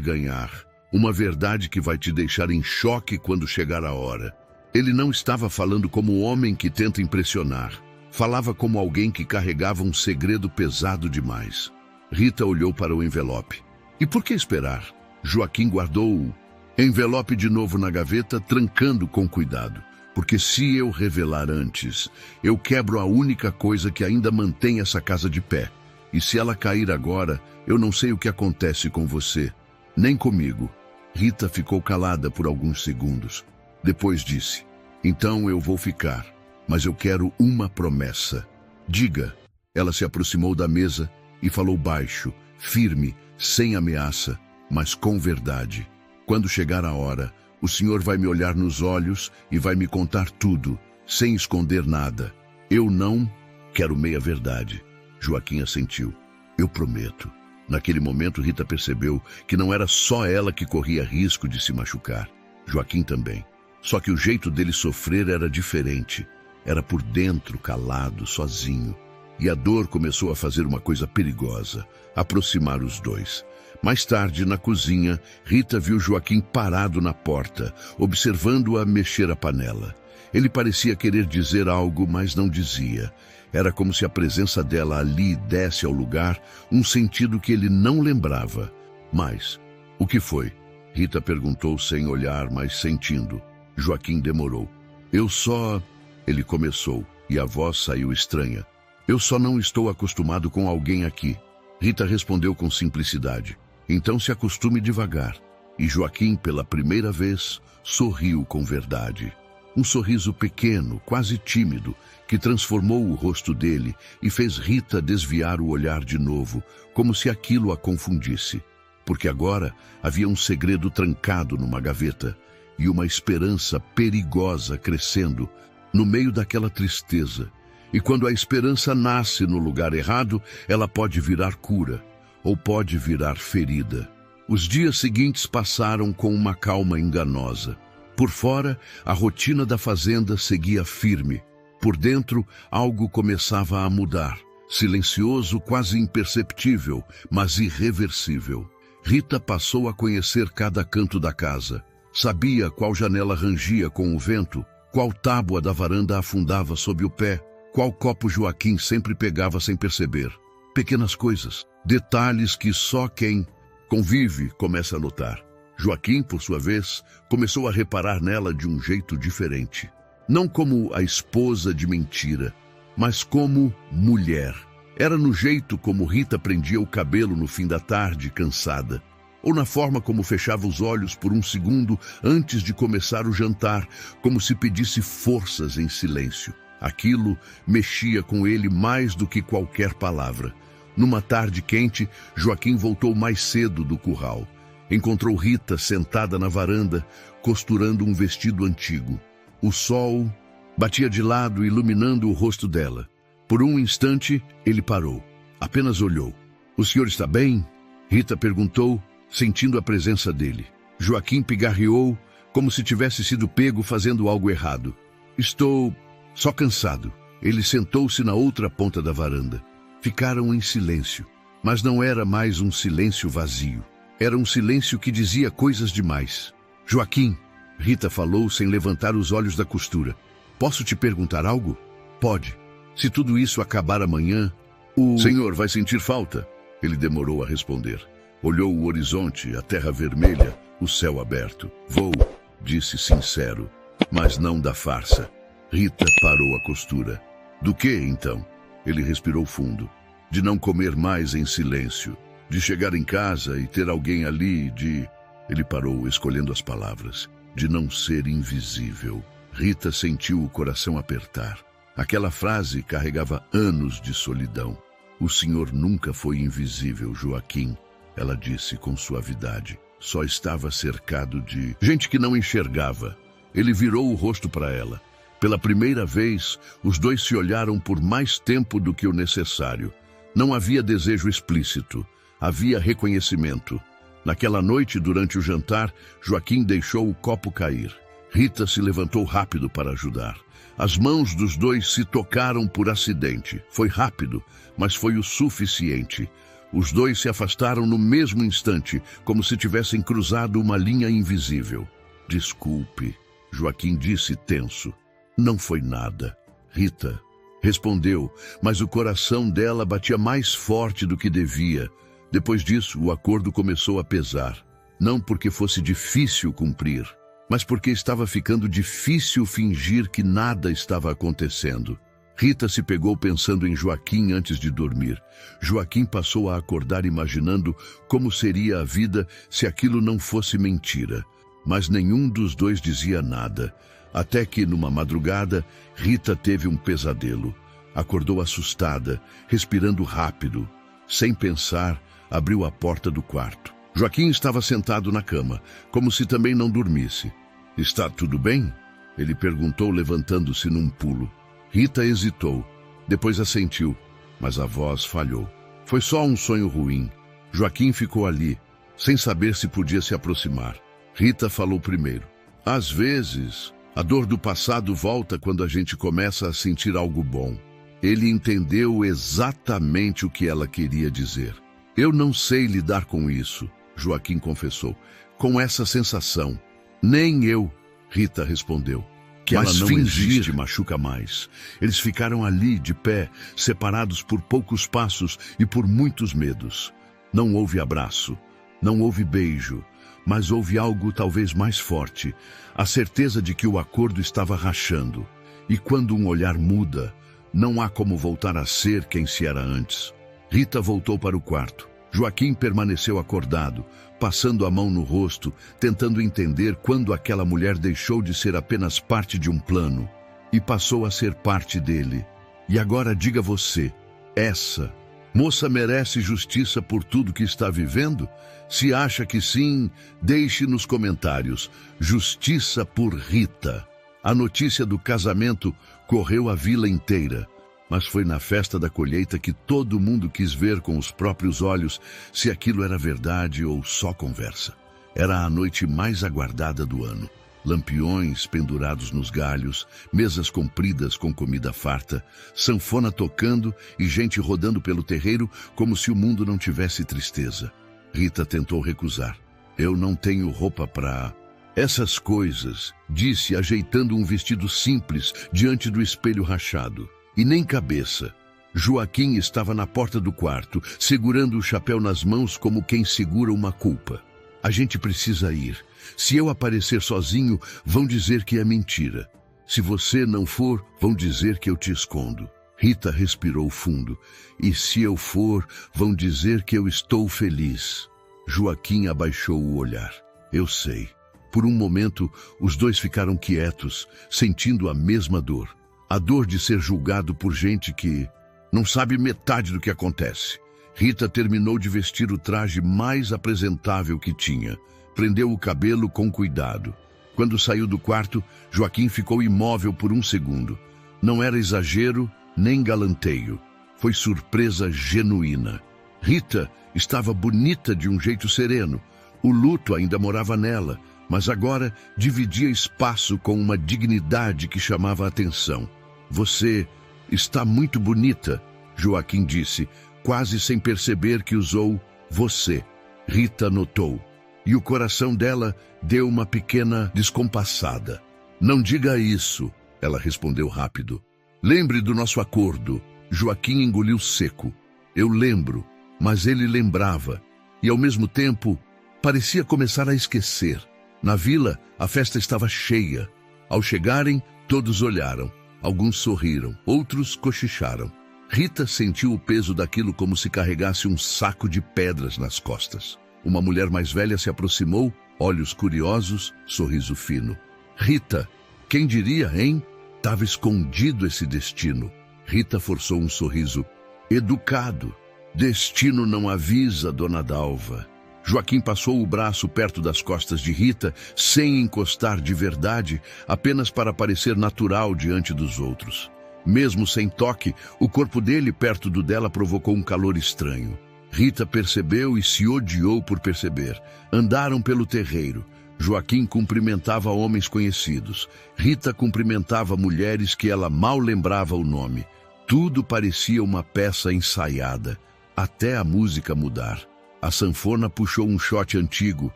ganhar uma verdade que vai te deixar em choque quando chegar a hora. Ele não estava falando como um homem que tenta impressionar. Falava como alguém que carregava um segredo pesado demais. Rita olhou para o envelope. E por que esperar? Joaquim guardou o envelope de novo na gaveta, trancando com cuidado. Porque se eu revelar antes, eu quebro a única coisa que ainda mantém essa casa de pé. E se ela cair agora, eu não sei o que acontece com você, nem comigo. Rita ficou calada por alguns segundos. Depois disse, então eu vou ficar, mas eu quero uma promessa. Diga. Ela se aproximou da mesa e falou baixo, firme, sem ameaça, mas com verdade. Quando chegar a hora, o senhor vai me olhar nos olhos e vai me contar tudo, sem esconder nada. Eu não quero meia verdade. Joaquim assentiu. Eu prometo. Naquele momento, Rita percebeu que não era só ela que corria risco de se machucar. Joaquim também. Só que o jeito dele sofrer era diferente. Era por dentro, calado, sozinho. E a dor começou a fazer uma coisa perigosa, aproximar os dois. Mais tarde, na cozinha, Rita viu Joaquim parado na porta, observando-a mexer a panela. Ele parecia querer dizer algo, mas não dizia. Era como se a presença dela ali desse ao lugar um sentido que ele não lembrava. Mas, o que foi? Rita perguntou sem olhar, mas sentindo. Joaquim demorou. Eu só... Ele começou, e a voz saiu estranha. Eu só não estou acostumado com alguém aqui. Rita respondeu com simplicidade. Então se acostume devagar. E Joaquim, pela primeira vez, sorriu com verdade. Um sorriso pequeno, quase tímido, que transformou o rosto dele e fez Rita desviar o olhar de novo, como se aquilo a confundisse. Porque agora havia um segredo trancado numa gaveta e uma esperança perigosa crescendo no meio daquela tristeza. E quando a esperança nasce no lugar errado, ela pode virar cura ou pode virar ferida. Os dias seguintes passaram com uma calma enganosa. Por fora, a rotina da fazenda seguia firme. Por dentro, algo começava a mudar. Silencioso, quase imperceptível, mas irreversível. Rita passou a conhecer cada canto da casa. Sabia qual janela rangia com o vento, qual tábua da varanda afundava sob o pé, qual copo Joaquim sempre pegava sem perceber. Pequenas coisas, detalhes que só quem convive começa a notar. Joaquim, por sua vez, começou a reparar nela de um jeito diferente. Não como a esposa de mentira, mas como mulher. Era no jeito como Rita prendia o cabelo no fim da tarde, cansada, ou na forma como fechava os olhos por um segundo antes de começar o jantar, como se pedisse forças em silêncio. Aquilo mexia com ele mais do que qualquer palavra. Numa tarde quente, Joaquim voltou mais cedo do curral. Encontrou Rita sentada na varanda, costurando um vestido antigo. O sol batia de lado, iluminando o rosto dela. Por um instante, ele parou. Apenas olhou. "O senhor está bem?" Rita perguntou, sentindo a presença dele. Joaquim pigarreou, como se tivesse sido pego fazendo algo errado. "Estou só cansado." Ele sentou-se na outra ponta da varanda. Ficaram em silêncio, mas não era mais um silêncio vazio. Era um silêncio que dizia coisas demais. "Joaquim," Rita falou sem levantar os olhos da costura. "Posso te perguntar algo?" "Pode. Se tudo isso acabar amanhã, o senhor vai sentir falta?" Ele demorou a responder. Olhou o horizonte, a terra vermelha, o céu aberto. "Vou," disse sincero, "mas não da farsa." Rita parou a costura. "Do que, então?" Ele respirou fundo. "De não comer mais em silêncio. De chegar em casa e ter alguém ali, de..." Ele parou, escolhendo as palavras. "De não ser invisível." Rita sentiu o coração apertar. Aquela frase carregava anos de solidão. "O senhor nunca foi invisível, Joaquim," ela disse com suavidade. Só estava cercado de gente que não enxergava. Ele virou o rosto para ela. Pela primeira vez, os dois se olharam por mais tempo do que o necessário. Não havia desejo explícito. Havia reconhecimento. Naquela noite, durante o jantar, Joaquim deixou o copo cair. Rita se levantou rápido para ajudar. As mãos dos dois se tocaram por acidente. Foi rápido, mas foi o suficiente. Os dois se afastaram no mesmo instante, como se tivessem cruzado uma linha invisível. "Desculpe," Joaquim disse tenso. "Não foi nada." Rita respondeu, mas o coração dela batia mais forte do que devia. Depois disso, o acordo começou a pesar. Não porque fosse difícil cumprir, mas porque estava ficando difícil fingir que nada estava acontecendo. Rita se pegou pensando em Joaquim antes de dormir. Joaquim passou a acordar imaginando como seria a vida se aquilo não fosse mentira. Mas nenhum dos dois dizia nada. Até que, numa madrugada, Rita teve um pesadelo. Acordou assustada, respirando rápido. Sem pensar, abriu a porta do quarto. Joaquim estava sentado na cama, como se também não dormisse. "Está tudo bem?" ele perguntou, levantando-se num pulo. Rita hesitou, depois assentiu, mas a voz falhou. Foi só um sonho ruim. Joaquim ficou ali, sem saber se podia se aproximar. Rita falou primeiro. "Às vezes, a dor do passado volta quando a gente começa a sentir algo bom." Ele entendeu exatamente o que ela queria dizer. "Eu não sei lidar com isso," Joaquim confessou, "com essa sensação." "Nem eu," Rita respondeu. Que ela não existe machuca mais. Eles ficaram ali, de pé, separados por poucos passos e por muitos medos. Não houve abraço, não houve beijo, mas houve algo talvez mais forte, a certeza de que o acordo estava rachando. E quando um olhar muda, não há como voltar a ser quem se era antes. Rita voltou para o quarto. Joaquim permaneceu acordado, passando a mão no rosto, tentando entender quando aquela mulher deixou de ser apenas parte de um plano e passou a ser parte dele. E agora diga você, essa moça merece justiça por tudo que está vivendo? Se acha que sim, deixe nos comentários. Justiça por Rita. A notícia do casamento correu a vila inteira. Mas foi na festa da colheita que todo mundo quis ver com os próprios olhos se aquilo era verdade ou só conversa. Era a noite mais aguardada do ano. Lampiões pendurados nos galhos, mesas compridas com comida farta, sanfona tocando e gente rodando pelo terreiro como se o mundo não tivesse tristeza. Rita tentou recusar. Eu não tenho roupa para essas coisas, disse, ajeitando um vestido simples diante do espelho rachado. E nem cabeça. Joaquim estava na porta do quarto, segurando o chapéu nas mãos como quem segura uma culpa. A gente precisa ir. Se eu aparecer sozinho, vão dizer que é mentira. Se você não for, vão dizer que eu te escondo. Rita respirou fundo. E se eu for, vão dizer que eu estou feliz. Joaquim abaixou o olhar. Eu sei. Por um momento, os dois ficaram quietos, sentindo a mesma dor. A dor de ser julgado por gente que não sabe metade do que acontece. Rita terminou de vestir o traje mais apresentável que tinha. Prendeu o cabelo com cuidado. Quando saiu do quarto, Joaquim ficou imóvel por um segundo. Não era exagero, nem galanteio. Foi surpresa genuína. Rita estava bonita de um jeito sereno. O luto ainda morava nela, mas agora dividia espaço com uma dignidade que chamava a atenção. Você está muito bonita, Joaquim disse, quase sem perceber que usou você. Rita notou. E o coração dela deu uma pequena descompassada. Não diga isso, ela respondeu rápido. Lembre do nosso acordo. Joaquim engoliu seco. Eu lembro, mas ele lembrava. E ao mesmo tempo, parecia começar a esquecer. Na vila, a festa estava cheia. Ao chegarem, todos olharam. Alguns sorriram, outros cochicharam. Rita sentiu o peso daquilo como se carregasse um saco de pedras nas costas. Uma mulher mais velha se aproximou, olhos curiosos, sorriso fino. Rita, quem diria, hein? Estava escondido esse destino. Rita forçou um sorriso. Educado. Destino não avisa, dona Dalva. Joaquim passou o braço perto das costas de Rita, sem encostar de verdade, apenas para parecer natural diante dos outros. Mesmo sem toque, o corpo dele perto do dela provocou um calor estranho. Rita percebeu e se odiou por perceber. Andaram pelo terreiro. Joaquim cumprimentava homens conhecidos. Rita cumprimentava mulheres que ela mal lembrava o nome. Tudo parecia uma peça ensaiada, até a música mudar. A sanfona puxou um shot antigo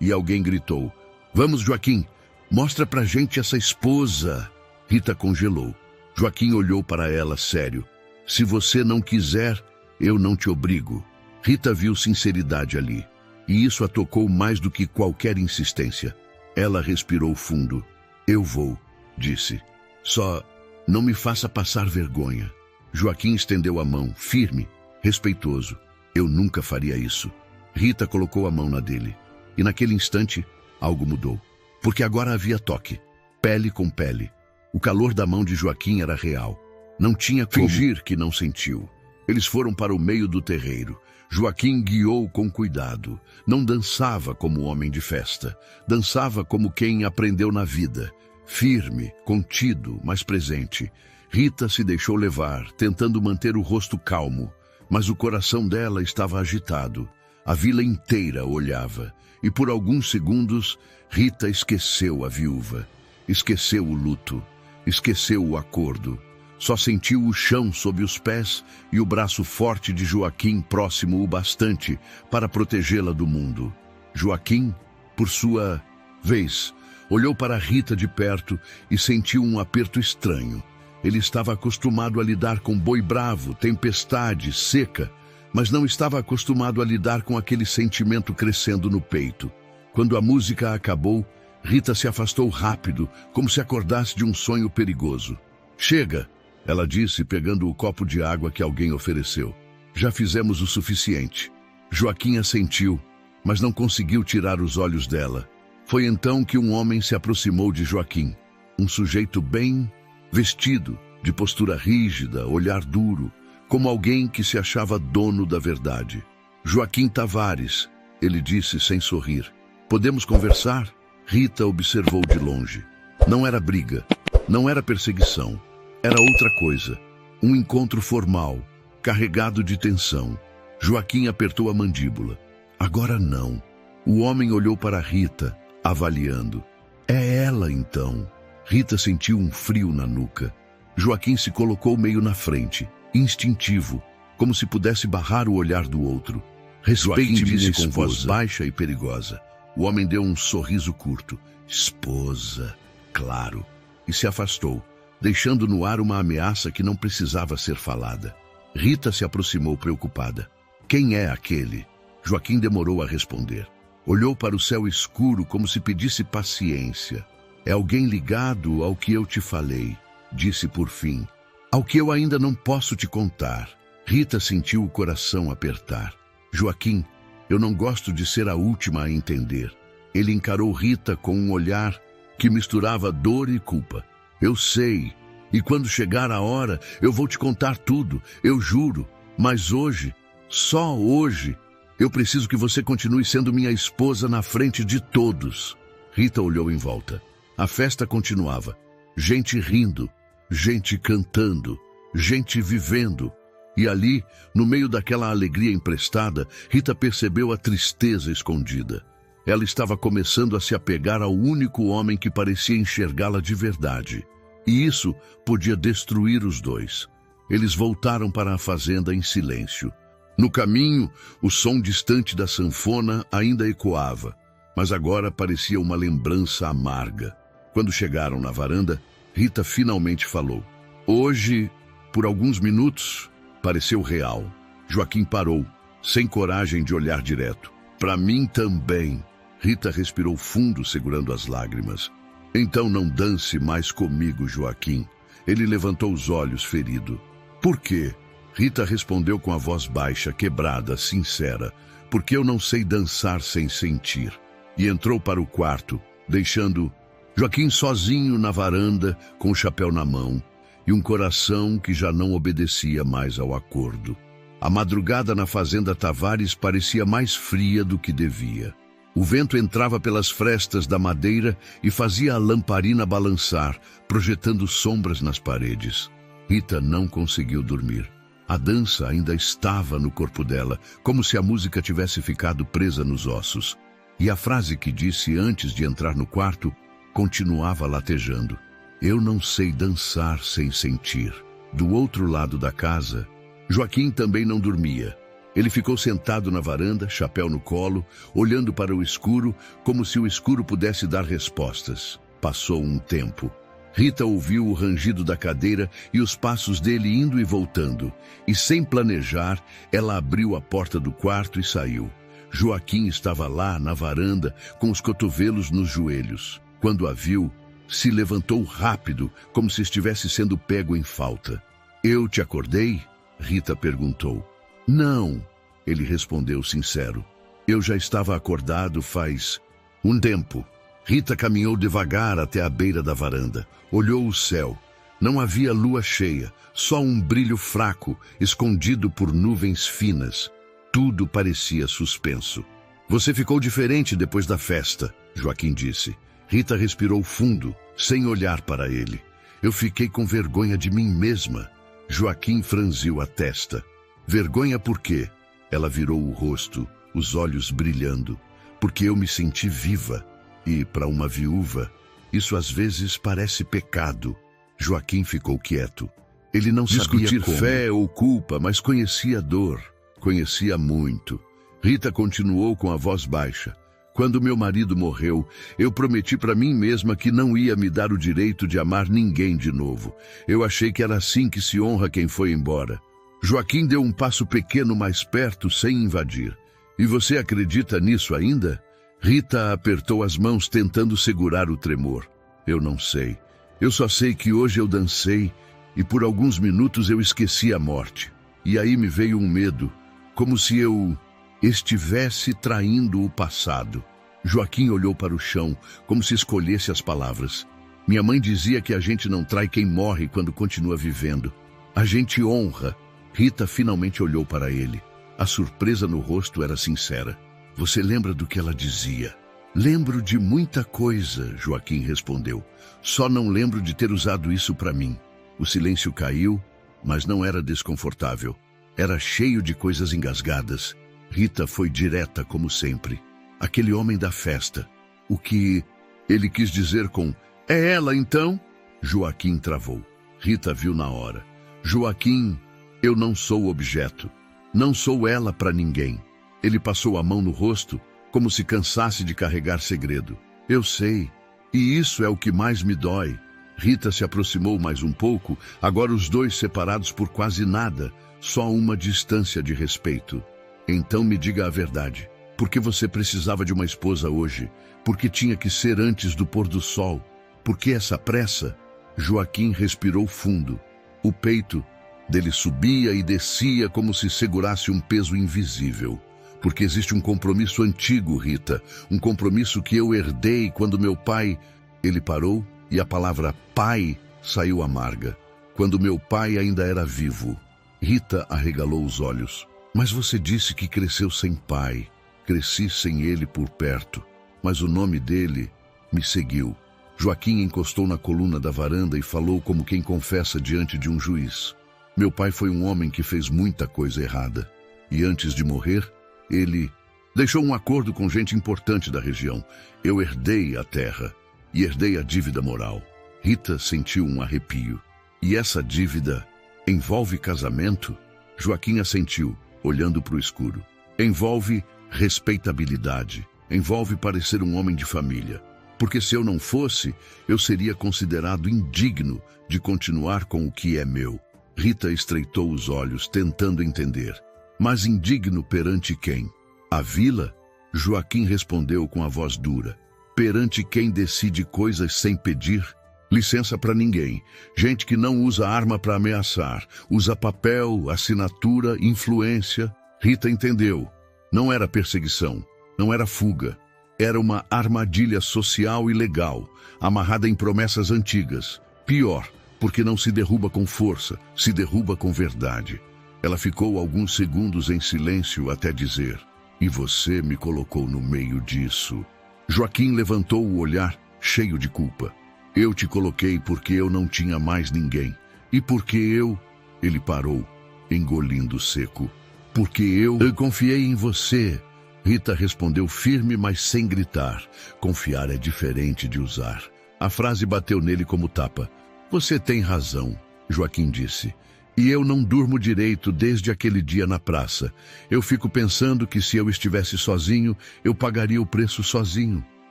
e alguém gritou. Vamos, Joaquim, mostra pra gente essa esposa. Rita congelou. Joaquim olhou para ela sério. Se você não quiser, eu não te obrigo. Rita viu sinceridade ali, e isso a tocou mais do que qualquer insistência. Ela respirou fundo. Eu vou, disse. Só não me faça passar vergonha. Joaquim estendeu a mão, firme, respeitoso. Eu nunca faria isso. Rita colocou a mão na dele. E naquele instante, algo mudou. Porque agora havia toque. Pele com pele. O calor da mão de Joaquim era real. Não tinha como fingir que não sentiu. Eles foram para o meio do terreiro. Joaquim guiou com cuidado. Não dançava como homem de festa. Dançava como quem aprendeu na vida. Firme, contido, mas presente. Rita se deixou levar, tentando manter o rosto calmo. Mas o coração dela estava agitado. A vila inteira olhava. E por alguns segundos, Rita esqueceu a viúva. Esqueceu o luto. Esqueceu o acordo. Só sentiu o chão sob os pés e o braço forte de Joaquim próximo o bastante para protegê-la do mundo. Joaquim, por sua vez, olhou para Rita de perto e sentiu um aperto estranho. Ele estava acostumado a lidar com boi bravo, tempestade, seca, mas não estava acostumado a lidar com aquele sentimento crescendo no peito. Quando a música acabou, Rita se afastou rápido, como se acordasse de um sonho perigoso. Chega! Ela disse, pegando o copo de água que alguém ofereceu. Já fizemos o suficiente. Joaquim assentiu, mas não conseguiu tirar os olhos dela. Foi então que um homem se aproximou de Joaquim. Um sujeito bem vestido, de postura rígida, olhar duro, como alguém que se achava dono da verdade. Joaquim Tavares, ele disse sem sorrir. Podemos conversar? Rita observou de longe. Não era briga, não era perseguição. Era outra coisa. Um encontro formal, carregado de tensão. Joaquim apertou a mandíbula. Agora não. O homem olhou para Rita, avaliando. É ela, então. Rita sentiu um frio na nuca. Joaquim se colocou meio na frente, instintivo, como se pudesse barrar o olhar do outro. Respeite-me com voz baixa e perigosa. O homem deu um sorriso curto. Esposa, claro. E se afastou, deixando no ar uma ameaça que não precisava ser falada. Rita se aproximou preocupada. Quem é aquele? Joaquim demorou a responder. Olhou para o céu escuro como se pedisse paciência. É alguém ligado ao que eu te falei, disse por fim. Ao que eu ainda não posso te contar. Rita sentiu o coração apertar. Joaquim, eu não gosto de ser a última a entender. Ele encarou Rita com um olhar que misturava dor e culpa. Eu sei, e quando chegar a hora, eu vou te contar tudo, eu juro. Mas hoje, só hoje, eu preciso que você continue sendo minha esposa na frente de todos. Rita olhou em volta. A festa continuava. Gente rindo, gente cantando, gente vivendo. E ali, no meio daquela alegria emprestada, Rita percebeu a tristeza escondida. Ela estava começando a se apegar ao único homem que parecia enxergá-la de verdade. E isso podia destruir os dois. Eles voltaram para a fazenda em silêncio. No caminho, o som distante da sanfona ainda ecoava, mas agora parecia uma lembrança amarga. Quando chegaram na varanda, Rita finalmente falou. Hoje, por alguns minutos, pareceu real. Joaquim parou, sem coragem de olhar direto. Para mim também. Rita respirou fundo, segurando as lágrimas. Então não dance mais comigo, Joaquim. Ele levantou os olhos, ferido. Por quê? Rita respondeu com a voz baixa, quebrada, sincera. Porque eu não sei dançar sem sentir. E entrou para o quarto, deixando Joaquim sozinho na varanda, com o chapéu na mão, e um coração que já não obedecia mais ao acordo. A madrugada na fazenda Tavares parecia mais fria do que devia. O vento entrava pelas frestas da madeira e fazia a lamparina balançar, projetando sombras nas paredes. Rita não conseguiu dormir. A dança ainda estava no corpo dela, como se a música tivesse ficado presa nos ossos. E a frase que disse antes de entrar no quarto continuava latejando. Eu não sei dançar sem sentir. Do outro lado da casa, Joaquim também não dormia. Ele ficou sentado na varanda, chapéu no colo, olhando para o escuro, como se o escuro pudesse dar respostas. Passou um tempo. Rita ouviu o rangido da cadeira e os passos dele indo e voltando. E sem planejar, ela abriu a porta do quarto e saiu. Joaquim estava lá na varanda, com os cotovelos nos joelhos. Quando a viu, se levantou rápido, como se estivesse sendo pego em falta. Eu te acordei? Rita perguntou. Não, ele respondeu sincero. Eu já estava acordado faz um tempo. Rita caminhou devagar até a beira da varanda. Olhou o céu. Não havia lua cheia, só um brilho fraco, escondido por nuvens finas. Tudo parecia suspenso. Você ficou diferente depois da festa, Joaquim disse. Rita respirou fundo, sem olhar para ele. Eu fiquei com vergonha de mim mesma. Joaquim franziu a testa. Vergonha por quê? Ela virou o rosto, os olhos brilhando. Porque eu me senti viva. E, para uma viúva, isso às vezes parece pecado. Joaquim ficou quieto. Ele não sabia discutir fé ou culpa, mas conhecia a dor. Conhecia muito. Rita continuou com a voz baixa. Quando meu marido morreu, eu prometi para mim mesma que não ia me dar o direito de amar ninguém de novo. Eu achei que era assim que se honra quem foi embora. Joaquim deu um passo pequeno mais perto, sem invadir. E você acredita nisso ainda? Rita apertou as mãos tentando segurar o tremor. Eu não sei. Eu só sei que hoje eu dancei e por alguns minutos eu esqueci a morte. E aí me veio um medo, como se eu estivesse traindo o passado. Joaquim olhou para o chão, como se escolhesse as palavras. Minha mãe dizia que a gente não trai quem morre quando continua vivendo. A gente honra. Rita finalmente olhou para ele. A surpresa no rosto era sincera. Você lembra do que ela dizia? Lembro de muita coisa, Joaquim respondeu. Só não lembro de ter usado isso para mim. O silêncio caiu, mas não era desconfortável. Era cheio de coisas engasgadas. Rita foi direta como sempre. Aquele homem da festa. O que ele quis dizer com "é ela então?" Joaquim travou. Rita viu na hora. Joaquim, eu não sou objeto. Não sou ela para ninguém. Ele passou a mão no rosto, como se cansasse de carregar segredo. Eu sei. E isso é o que mais me dói. Rita se aproximou mais um pouco, agora os dois separados por quase nada, só uma distância de respeito. Então me diga a verdade. Por que você precisava de uma esposa hoje? Por que tinha que ser antes do pôr do sol? Por que essa pressa? Joaquim respirou fundo. O peito dele subia e descia como se segurasse um peso invisível. Porque existe um compromisso antigo, Rita. Um compromisso que eu herdei quando meu pai... Ele parou e a palavra pai saiu amarga. Quando meu pai ainda era vivo. Rita arregalou os olhos. Mas você disse que cresceu sem pai. Cresci sem ele por perto. Mas o nome dele me seguiu. Joaquim encostou na coluna da varanda e falou como quem confessa diante de um juiz. Meu pai foi um homem que fez muita coisa errada. E antes de morrer, ele deixou um acordo com gente importante da região. Eu herdei a terra e herdei a dívida moral. Rita sentiu um arrepio. E essa dívida envolve casamento? Joaquim assentiu, olhando para o escuro. Envolve respeitabilidade. Envolve parecer um homem de família. Porque se eu não fosse, eu seria considerado indigno de continuar com o que é meu. Rita estreitou os olhos, tentando entender. Mas indigno perante quem? A vila? Joaquim respondeu com a voz dura. Perante quem decide coisas sem pedir? Licença para ninguém. Gente que não usa arma para ameaçar. Usa papel, assinatura, influência. Rita entendeu. Não era perseguição. Não era fuga. Era uma armadilha social e legal, amarrada em promessas antigas. Pior, porque não se derruba com força, se derruba com verdade. Ela ficou alguns segundos em silêncio até dizer, e você me colocou no meio disso. Joaquim levantou o olhar, cheio de culpa. Eu te coloquei porque eu não tinha mais ninguém. E porque eu... Ele parou, engolindo seco. Porque eu confiei em você. Rita respondeu firme, mas sem gritar. Confiar é diferente de usar. A frase bateu nele como tapa. Você tem razão, Joaquim disse. E eu não durmo direito desde aquele dia na praça. Eu fico pensando que se eu estivesse sozinho, eu pagaria o preço sozinho.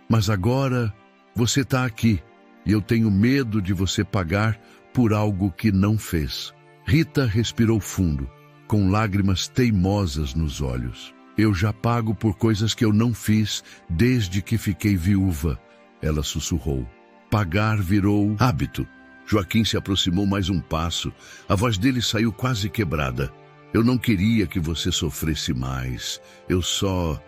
Mas agora, você está aqui. E eu tenho medo de você pagar por algo que não fez. Rita respirou fundo, com lágrimas teimosas nos olhos. Eu já pago por coisas que eu não fiz desde que fiquei viúva. Ela sussurrou. Pagar virou hábito. Joaquim se aproximou mais um passo. A voz dele saiu quase quebrada. Eu não queria que você sofresse mais. Eu só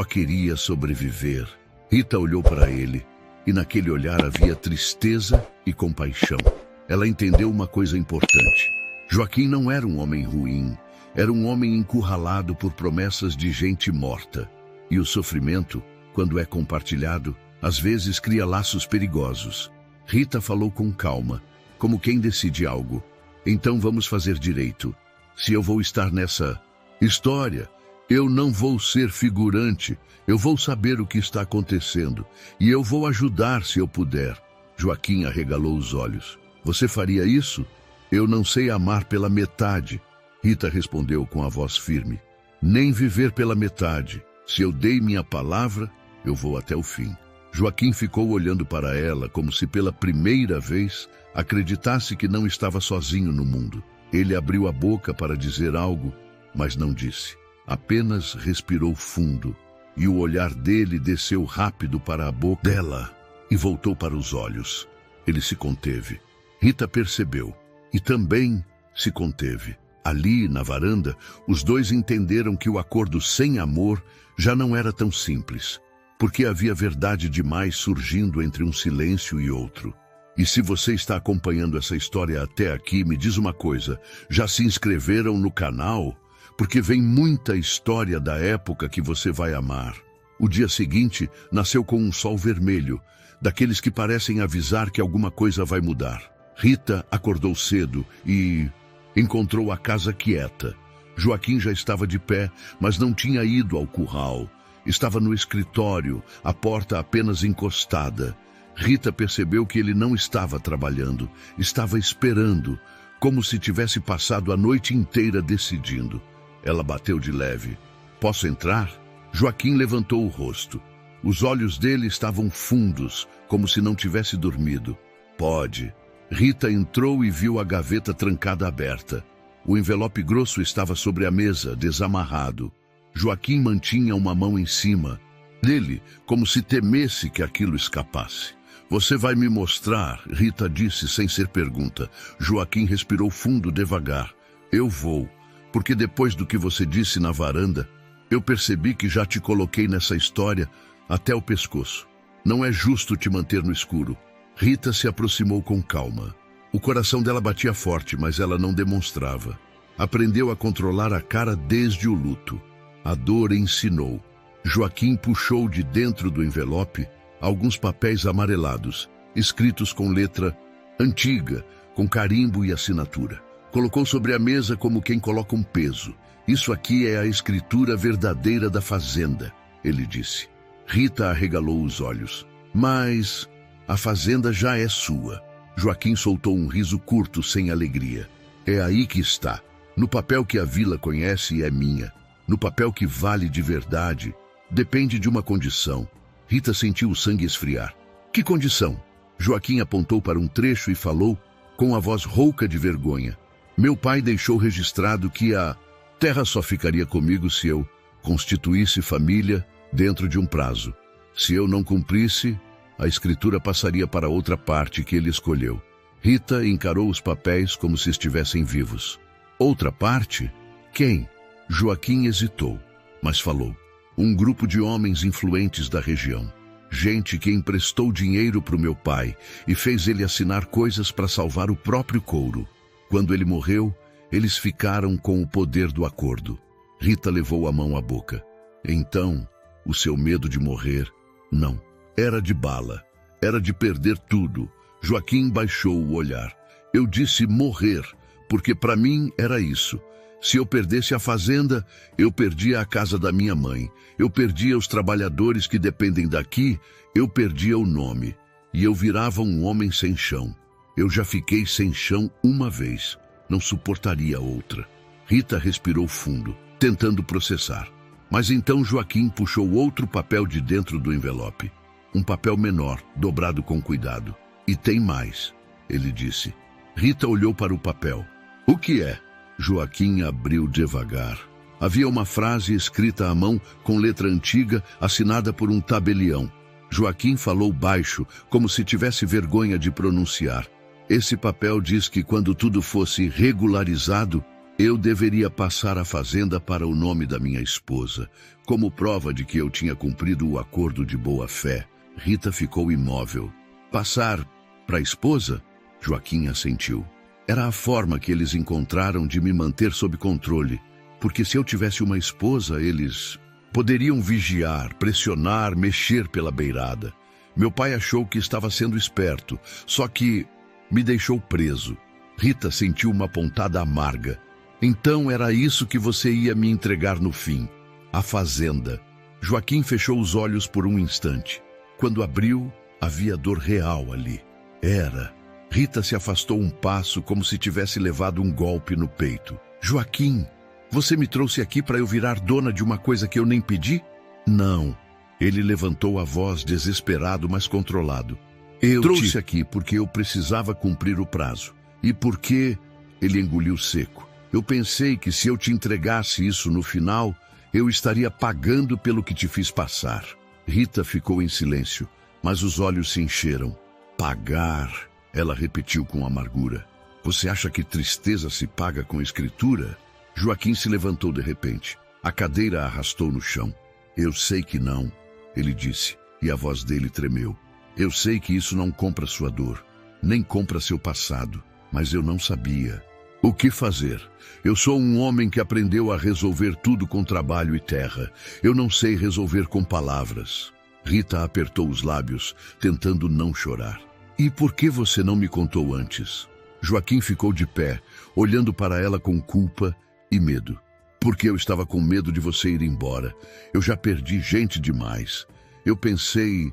queria sobreviver. Rita olhou para ele. E naquele olhar havia tristeza e compaixão. Ela entendeu uma coisa importante. Joaquim não era um homem ruim. Era um homem encurralado por promessas de gente morta. E o sofrimento, quando é compartilhado, às vezes cria laços perigosos. Rita falou com calma, como quem decide algo. Então vamos fazer direito. Se eu vou estar nessa história, eu não vou ser figurante. Eu vou saber o que está acontecendo. E eu vou ajudar se eu puder. Joaquim arregalou os olhos. Você faria isso? Eu não sei amar pela metade. Rita respondeu com a voz firme. Nem viver pela metade. Se eu dei minha palavra, eu vou até o fim. Joaquim ficou olhando para ela como se pela primeira vez acreditasse que não estava sozinho no mundo. Ele abriu a boca para dizer algo, mas não disse. Apenas respirou fundo. E o olhar dele desceu rápido para a boca dela e voltou para os olhos. Ele se conteve. Rita percebeu e também se conteve. Ali, na varanda, os dois entenderam que o acordo sem amor já não era tão simples, porque havia verdade demais surgindo entre um silêncio e outro. E se você está acompanhando essa história até aqui, me diz uma coisa, já se inscreveram no canal? Porque vem muita história da época que você vai amar. O dia seguinte nasceu com um sol vermelho, daqueles que parecem avisar que alguma coisa vai mudar. Rita acordou cedo e encontrou a casa quieta. Joaquim já estava de pé, mas não tinha ido ao curral. Estava no escritório, a porta apenas encostada. Rita percebeu que ele não estava trabalhando, estava esperando, como se tivesse passado a noite inteira decidindo. Ela bateu de leve. "Posso entrar?" Joaquim levantou o rosto. Os olhos dele estavam fundos, como se não tivesse dormido. "Pode." Rita entrou e viu a gaveta trancada aberta. O envelope grosso estava sobre a mesa, desamarrado. Joaquim mantinha uma mão em cima dele, como se temesse que aquilo escapasse. "Você vai me mostrar?" Rita disse sem ser pergunta. Joaquim respirou fundo devagar. "Eu vou, porque depois do que você disse na varanda, eu percebi que já te coloquei nessa história até o pescoço. Não é justo te manter no escuro." Rita se aproximou com calma. O coração dela batia forte, mas ela não demonstrava. Aprendeu a controlar a cara desde o luto. A dor ensinou. Joaquim puxou de dentro do envelope alguns papéis amarelados, escritos com letra antiga, com carimbo e assinatura. Colocou sobre a mesa como quem coloca um peso. "Isso aqui é a escritura verdadeira da fazenda", ele disse. Rita arregalou os olhos. "Mas a fazenda já é sua." Joaquim soltou um riso curto, sem alegria. "É aí que está. No papel que a vila conhece é minha. No papel que vale de verdade, depende de uma condição." Rita sentiu o sangue esfriar. "Que condição?" Joaquim apontou para um trecho e falou, com a voz rouca de vergonha. "Meu pai deixou registrado que a terra só ficaria comigo se eu constituísse família dentro de um prazo. Se eu não cumprisse, a escritura passaria para outra parte que ele escolheu." Rita encarou os papéis como se estivessem vivos. "Outra parte? Quem?" Joaquim hesitou, mas falou. "Um grupo de homens influentes da região. Gente que emprestou dinheiro para o meu pai e fez ele assinar coisas para salvar o próprio couro. Quando ele morreu, eles ficaram com o poder do acordo." Rita levou a mão à boca. "Então, o seu medo de morrer, não. Era de bala. Era de perder tudo." Joaquim baixou o olhar. "Eu disse morrer, porque para mim era isso. Se eu perdesse a fazenda, eu perdia a casa da minha mãe. Eu perdia os trabalhadores que dependem daqui, eu perdia o nome. E eu virava um homem sem chão. Eu já fiquei sem chão uma vez. Não suportaria outra." Rita respirou fundo, tentando processar. Mas então Joaquim puxou outro papel de dentro do envelope. Um papel menor, dobrado com cuidado. "E tem mais", ele disse. Rita olhou para o papel. "O que é?" Joaquim abriu devagar. Havia uma frase escrita à mão com letra antiga, assinada por um tabelião. Joaquim falou baixo, como se tivesse vergonha de pronunciar. "Esse papel diz que quando tudo fosse regularizado, eu deveria passar a fazenda para o nome da minha esposa, como prova de que eu tinha cumprido o acordo de boa-fé." Rita ficou imóvel. "Passar para a esposa?" Joaquim assentiu. "Era a forma que eles encontraram de me manter sob controle, porque se eu tivesse uma esposa, eles poderiam vigiar, pressionar, mexer pela beirada. Meu pai achou que estava sendo esperto, só que me deixou preso." Rita sentiu uma pontada amarga. "Então era isso que você ia me entregar no fim, a fazenda." Joaquim fechou os olhos por um instante. Quando abriu, havia dor real ali. Era. Rita se afastou um passo, como se tivesse levado um golpe no peito. "Joaquim, você me trouxe aqui para eu virar dona de uma coisa que eu nem pedi?" "Não." Ele levantou a voz, desesperado, mas controlado. "Eu trouxe aqui porque eu precisava cumprir o prazo. E porque..." Ele engoliu seco. "Eu pensei que se eu te entregasse isso no final, eu estaria pagando pelo que te fiz passar." Rita ficou em silêncio, mas os olhos se encheram. "Pagar..." Ela repetiu com amargura. Você acha que tristeza se paga com escritura? Joaquim se levantou de repente. A cadeira arrastou no chão. Eu sei que não, ele disse, e a voz dele tremeu. Eu sei que isso não compra sua dor, nem compra seu passado, mas eu não sabia. O que fazer? Eu sou um homem que aprendeu a resolver tudo com trabalho e terra. Eu não sei resolver com palavras. Rita apertou os lábios, tentando não chorar. E por que você não me contou antes? Joaquim ficou de pé, olhando para ela com culpa e medo. Porque eu estava com medo de você ir embora. Eu já perdi gente demais. Eu pensei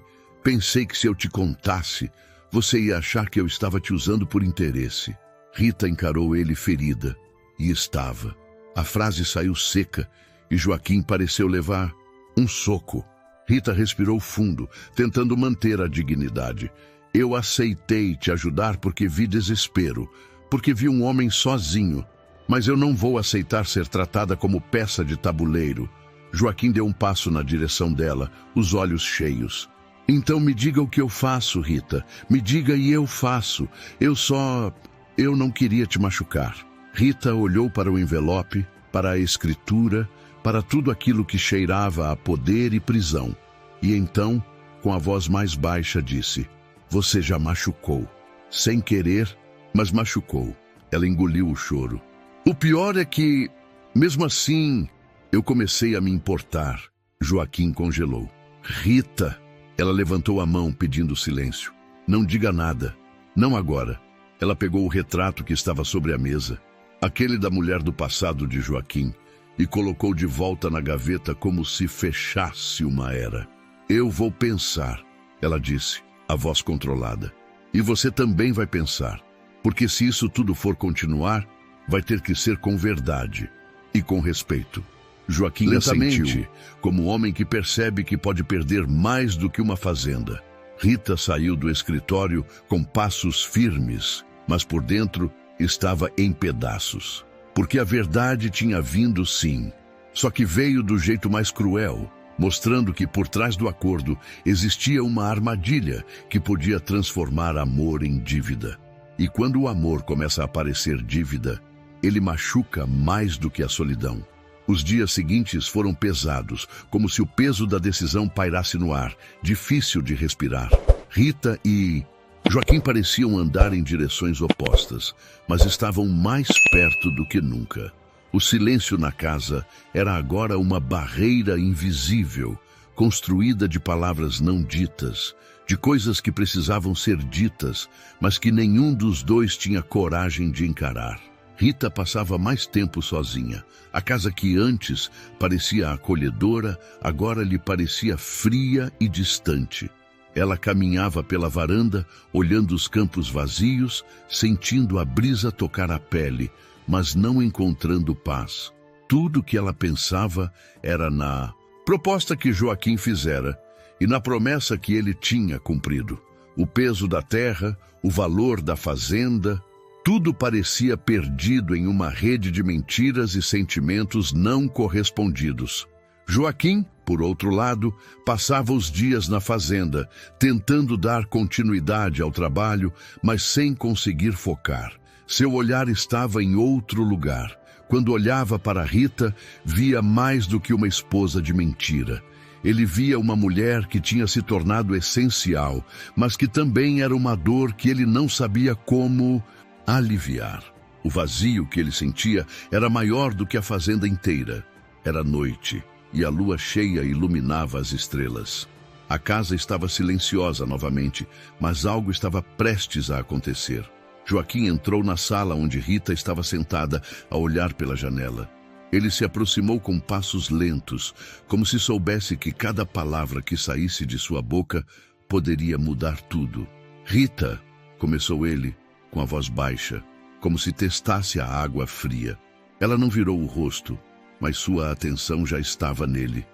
que se eu te contasse, você ia achar que eu estava te usando por interesse. Rita encarou ele ferida, e estava. A frase saiu seca, e Joaquim pareceu levar um soco. Rita respirou fundo, tentando manter a dignidade. Eu aceitei te ajudar porque vi desespero, porque vi um homem sozinho. Mas eu não vou aceitar ser tratada como peça de tabuleiro. Joaquim deu um passo na direção dela, os olhos cheios. Então me diga o que eu faço, Rita. Me diga e eu faço. Eu não queria te machucar. Rita olhou para o envelope, para a escritura, para tudo aquilo que cheirava a poder e prisão. E então, com a voz mais baixa, disse: Você já machucou. Sem querer, mas machucou. Ela engoliu o choro. O pior é que, mesmo assim, eu comecei a me importar. Joaquim congelou. Rita! Ela levantou a mão pedindo silêncio. Não diga nada. Não agora. Ela pegou o retrato que estava sobre a mesa, aquele da mulher do passado de Joaquim, e colocou de volta na gaveta como se fechasse uma era. Eu vou pensar, ela disse, a voz controlada. E você também vai pensar, porque se isso tudo for continuar, vai ter que ser com verdade e com respeito. Joaquim assentiu, como homem que percebe que pode perder mais do que uma fazenda. Rita saiu do escritório com passos firmes, mas por dentro estava em pedaços. Porque a verdade tinha vindo sim, só que veio do jeito mais cruel, mostrando que por trás do acordo existia uma armadilha que podia transformar amor em dívida. E quando o amor começa a parecer dívida, ele machuca mais do que a solidão. Os dias seguintes foram pesados, como se o peso da decisão pairasse no ar, difícil de respirar. Rita e Joaquim pareciam andar em direções opostas, mas estavam mais perto do que nunca. O silêncio na casa era agora uma barreira invisível, construída de palavras não ditas, de coisas que precisavam ser ditas, mas que nenhum dos dois tinha coragem de encarar. Rita passava mais tempo sozinha. A casa que antes parecia acolhedora, agora lhe parecia fria e distante. Ela caminhava pela varanda, olhando os campos vazios, sentindo a brisa tocar a pele, mas não encontrando paz. Tudo que ela pensava era na proposta que Joaquim fizera e na promessa que ele tinha cumprido. O peso da terra, o valor da fazenda, tudo parecia perdido em uma rede de mentiras e sentimentos não correspondidos. Joaquim, por outro lado, passava os dias na fazenda, tentando dar continuidade ao trabalho, mas sem conseguir focar. Seu olhar estava em outro lugar. Quando olhava para Rita, via mais do que uma esposa de mentira. Ele via uma mulher que tinha se tornado essencial, mas que também era uma dor que ele não sabia como aliviar. O vazio que ele sentia era maior do que a fazenda inteira. Era noite, e a lua cheia iluminava as estrelas. A casa estava silenciosa novamente, mas algo estava prestes a acontecer. Joaquim entrou na sala onde Rita estava sentada, a olhar pela janela. Ele se aproximou com passos lentos, como se soubesse que cada palavra que saísse de sua boca poderia mudar tudo. Rita, começou ele, com a voz baixa, como se testasse a água fria. Ela não virou o rosto, mas sua atenção já estava nele.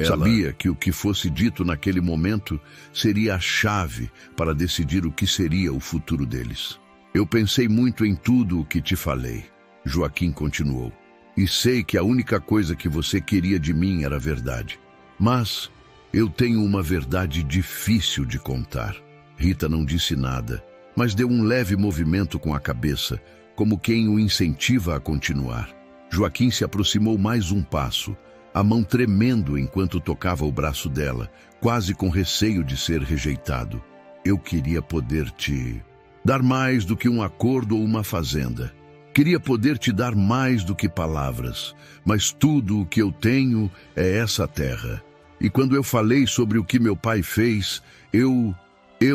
Sabia que o que fosse dito naquele momento seria a chave para decidir o que seria o futuro deles. Eu pensei muito em tudo o que te falei, Joaquim continuou, e sei que a única coisa que você queria de mim era a verdade. Mas eu tenho uma verdade difícil de contar. Rita não disse nada, mas deu um leve movimento com a cabeça, como quem o incentiva a continuar. Joaquim se aproximou mais um passo, a mão tremendo enquanto tocava o braço dela, quase com receio de ser rejeitado. Eu queria poder te dar mais do que um acordo ou uma fazenda. Queria poder te dar mais do que palavras, mas tudo o que eu tenho é essa terra. E quando eu falei sobre o que meu pai fez, eu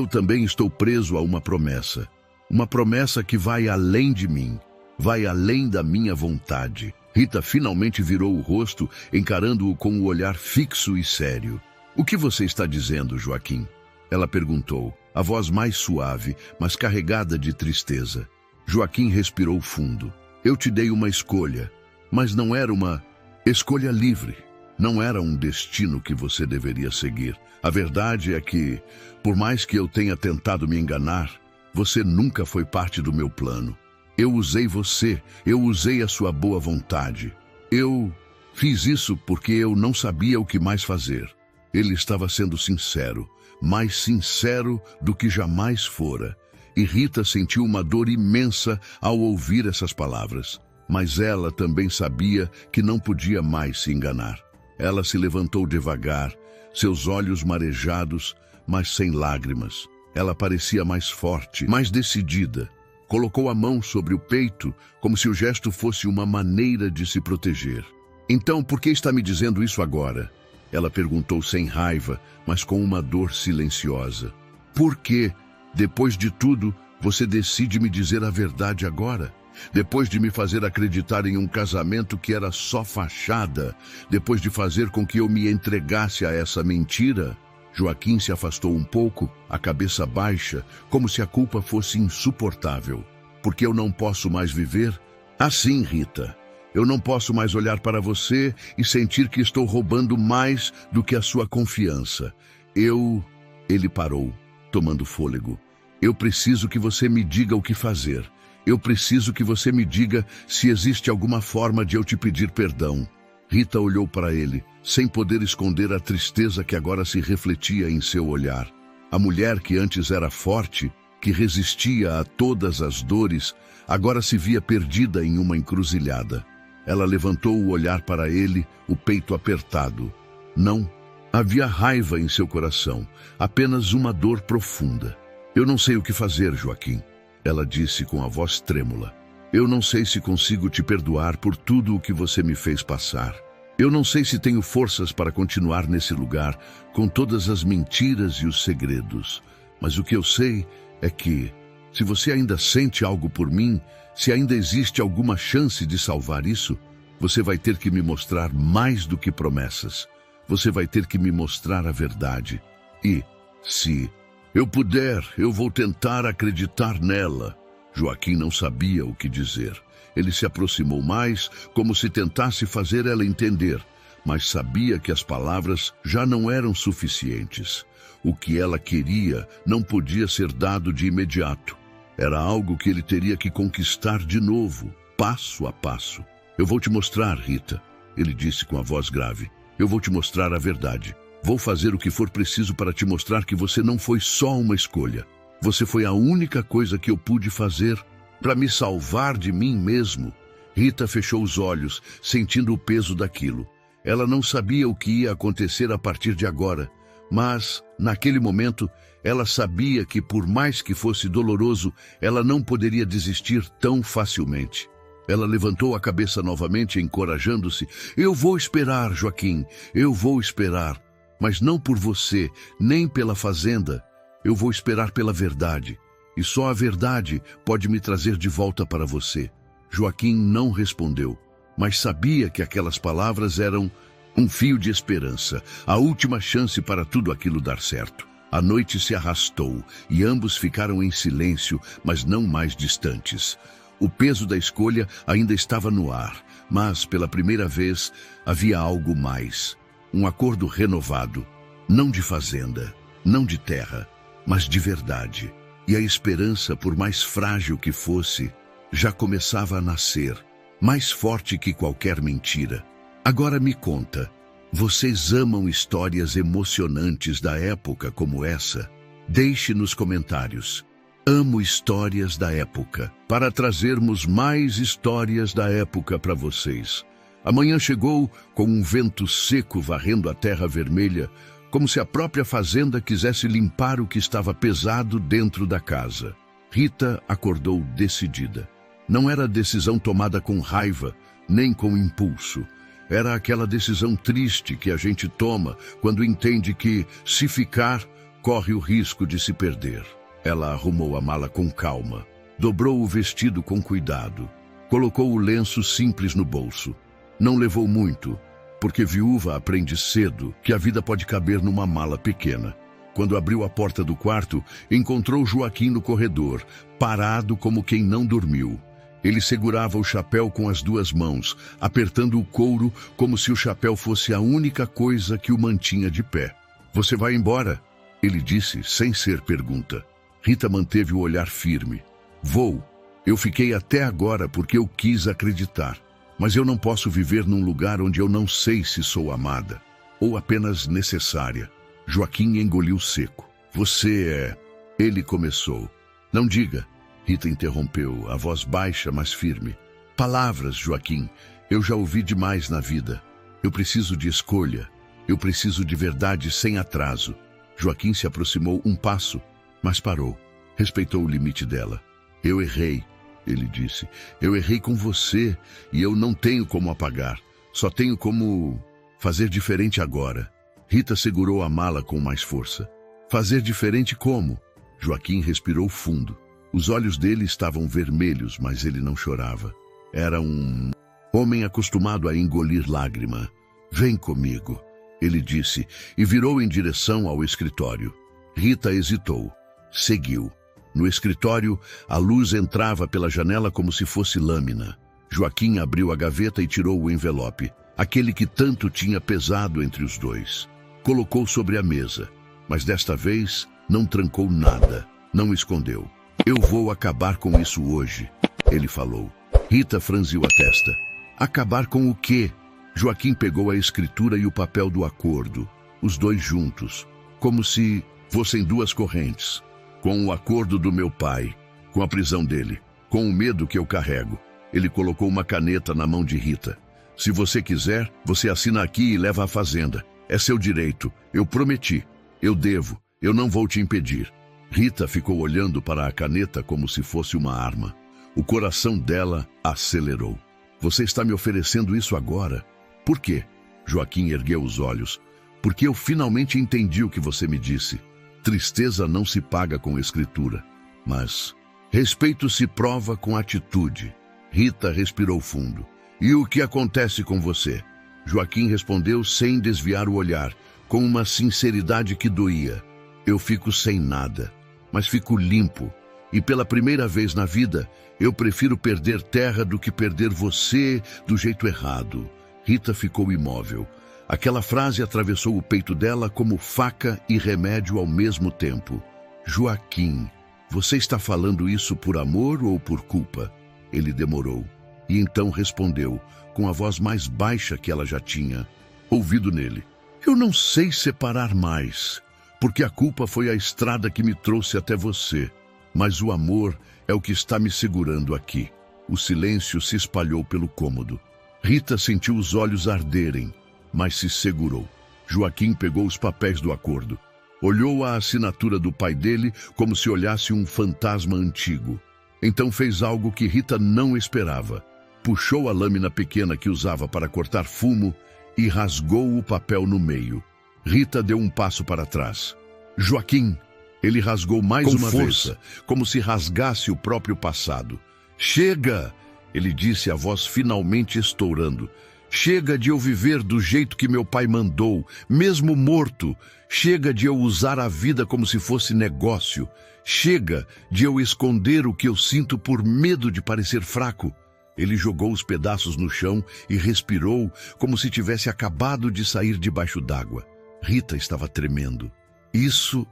também estou preso a uma promessa. Uma promessa que vai além de mim, vai além da minha vontade. Rita finalmente virou o rosto, encarando-o com um olhar fixo e sério. O que você está dizendo, Joaquim? Ela perguntou, a voz mais suave, mas carregada de tristeza. Joaquim respirou fundo. Eu te dei uma escolha, mas não era uma escolha livre. Não era um destino que você deveria seguir. A verdade é que, por mais que eu tenha tentado me enganar, você nunca foi parte do meu plano. Eu usei você, eu usei a sua boa vontade. Eu fiz isso porque eu não sabia o que mais fazer. Ele estava sendo sincero, mais sincero do que jamais fora. E Rita sentiu uma dor imensa ao ouvir essas palavras. Mas ela também sabia que não podia mais se enganar. Ela se levantou devagar, seus olhos marejados, mas sem lágrimas. Ela parecia mais forte, mais decidida. Colocou a mão sobre o peito, como se o gesto fosse uma maneira de se proteger. Então, por que está me dizendo isso agora? Ela perguntou sem raiva, mas com uma dor silenciosa. Por que, depois de tudo, você decide me dizer a verdade agora? Depois de me fazer acreditar em um casamento que era só fachada, depois de fazer com que eu me entregasse a essa mentira? Joaquim se afastou um pouco, a cabeça baixa, como se a culpa fosse insuportável. Porque eu não posso mais viver assim, Rita. Eu não posso mais olhar para você e sentir que estou roubando mais do que a sua confiança. Ele parou, tomando fôlego. Eu preciso que você me diga o que fazer. Eu preciso que você me diga se existe alguma forma de eu te pedir perdão. Rita olhou para ele, sem poder esconder a tristeza que agora se refletia em seu olhar. A mulher que antes era forte, que resistia a todas as dores, agora se via perdida em uma encruzilhada. Ela levantou o olhar para ele, o peito apertado. Não, havia raiva em seu coração, apenas uma dor profunda. Eu não sei o que fazer, Joaquim. Ela disse com a voz trêmula. Eu não sei se consigo te perdoar por tudo o que você me fez passar. Eu não sei se tenho forças para continuar nesse lugar com todas as mentiras e os segredos. Mas o que eu sei é que, se você ainda sente algo por mim, se ainda existe alguma chance de salvar isso, você vai ter que me mostrar mais do que promessas. Você vai ter que me mostrar a verdade. E, se eu puder, eu vou tentar acreditar nela. Joaquim não sabia o que dizer. Ele se aproximou mais, como se tentasse fazer ela entender, mas sabia que as palavras já não eram suficientes. O que ela queria não podia ser dado de imediato. Era algo que ele teria que conquistar de novo, passo a passo. Eu vou te mostrar, Rita, ele disse com a voz grave. Eu vou te mostrar a verdade. Vou fazer o que for preciso para te mostrar que você não foi só uma escolha. Você foi a única coisa que eu pude fazer para me salvar de mim mesmo. Rita fechou os olhos, sentindo o peso daquilo. Ela não sabia o que ia acontecer a partir de agora, mas, naquele momento, ela sabia que, por mais que fosse doloroso, ela não poderia desistir tão facilmente. Ela levantou a cabeça novamente, encorajando-se. Eu vou esperar, Joaquim, eu vou esperar. Mas não por você, nem pela fazenda. Eu vou esperar pela verdade. E só a verdade pode me trazer de volta para você. Joaquim não respondeu, mas sabia que aquelas palavras eram um fio de esperança, a última chance para tudo aquilo dar certo. A noite se arrastou e ambos ficaram em silêncio, mas não mais distantes. O peso da escolha ainda estava no ar, mas, pela primeira vez, havia algo mais. Um acordo renovado, não de fazenda, não de terra, mas de verdade. E a esperança, por mais frágil que fosse, já começava a nascer, mais forte que qualquer mentira. Agora me conta, vocês amam histórias emocionantes da época como essa? Deixe nos comentários. amo histórias da época, para trazermos mais histórias da época para vocês. A manhã chegou com um vento seco varrendo a terra vermelha, como se a própria fazenda quisesse limpar o que estava pesado dentro da casa. Rita acordou decidida. Não era decisão tomada com raiva, nem com impulso. Era aquela decisão triste que a gente toma quando entende que, se ficar, corre o risco de se perder. Ela arrumou a mala com calma, dobrou o vestido com cuidado, colocou o lenço simples no bolso. Não levou muito, porque viúva aprende cedo que a vida pode caber numa mala pequena. Quando abriu a porta do quarto, encontrou Joaquim no corredor, parado como quem não dormiu. Ele segurava o chapéu com as duas mãos, apertando o couro como se o chapéu fosse a única coisa que o mantinha de pé. "Você vai embora?" ele disse, sem ser pergunta. Rita manteve o olhar firme. "Vou. Eu fiquei até agora porque eu quis acreditar. Mas eu não posso viver num lugar onde eu não sei se sou amada, ou apenas necessária." Joaquim engoliu seco. "Você é..." Ele começou. "Não diga." Rita interrompeu, a voz baixa, mas firme. "Palavras, Joaquim. Eu já ouvi demais na vida. Eu preciso de escolha. Eu preciso de verdade sem atraso." Joaquim se aproximou um passo, mas parou. Respeitou o limite dela. "Eu errei," ele disse. "Eu errei com você e eu não tenho como apagar. Só tenho como fazer diferente agora." Rita segurou a mala com mais força. "Fazer diferente como?" Joaquim respirou fundo. Os olhos dele estavam vermelhos, mas ele não chorava. Era um homem acostumado a engolir lágrima. "Vem comigo," ele disse, e virou em direção ao escritório. Rita hesitou. Seguiu. No escritório, a luz entrava pela janela como se fosse lâmina. Joaquim abriu a gaveta e tirou o envelope, aquele que tanto tinha pesado entre os dois. Colocou sobre a mesa, mas desta vez não trancou nada, não escondeu. "Eu vou acabar com isso hoje," ele falou. Rita franziu a testa. "Acabar com o quê?" Joaquim pegou a escritura e o papel do acordo, os dois juntos, como se fossem duas correntes. "Com o acordo do meu pai, com a prisão dele, com o medo que eu carrego." Ele colocou uma caneta na mão de Rita. "Se você quiser, você assina aqui e leva à fazenda. É seu direito. Eu prometi. Eu devo. Eu não vou te impedir." Rita ficou olhando para a caneta como se fosse uma arma. O coração dela acelerou. "Você está me oferecendo isso agora? Por quê?" Joaquim ergueu os olhos. "Porque eu finalmente entendi o que você me disse. Tristeza não se paga com escritura, mas respeito se prova com atitude." Rita respirou fundo. "E o que acontece com você?" Joaquim respondeu sem desviar o olhar, com uma sinceridade que doía. "Eu fico sem nada, mas fico limpo. E pela primeira vez na vida, eu prefiro perder terra do que perder você do jeito errado." Rita ficou imóvel. Aquela frase atravessou o peito dela como faca e remédio ao mesmo tempo. "Joaquim, você está falando isso por amor ou por culpa?" Ele demorou. E então respondeu, com a voz mais baixa que ela já tinha, ouvido nele. "Eu não sei separar mais, porque a culpa foi a estrada que me trouxe até você. Mas o amor é o que está me segurando aqui." O silêncio se espalhou pelo cômodo. Rita sentiu os olhos arderem, mas se segurou. Joaquim pegou os papéis do acordo. Olhou a assinatura do pai dele como se olhasse um fantasma antigo. Então fez algo que Rita não esperava. Puxou a lâmina pequena que usava para cortar fumo e rasgou o papel no meio. Rita deu um passo para trás. "Joaquim!" Ele rasgou mais uma vez, como se rasgasse o próprio passado. "Chega!" ele disse, a voz finalmente estourando. "Chega de eu viver do jeito que meu pai mandou, mesmo morto. Chega de eu usar a vida como se fosse negócio. Chega de eu esconder o que eu sinto por medo de parecer fraco." Ele jogou os pedaços no chão e respirou como se tivesse acabado de sair debaixo d'água. Rita estava tremendo. Isso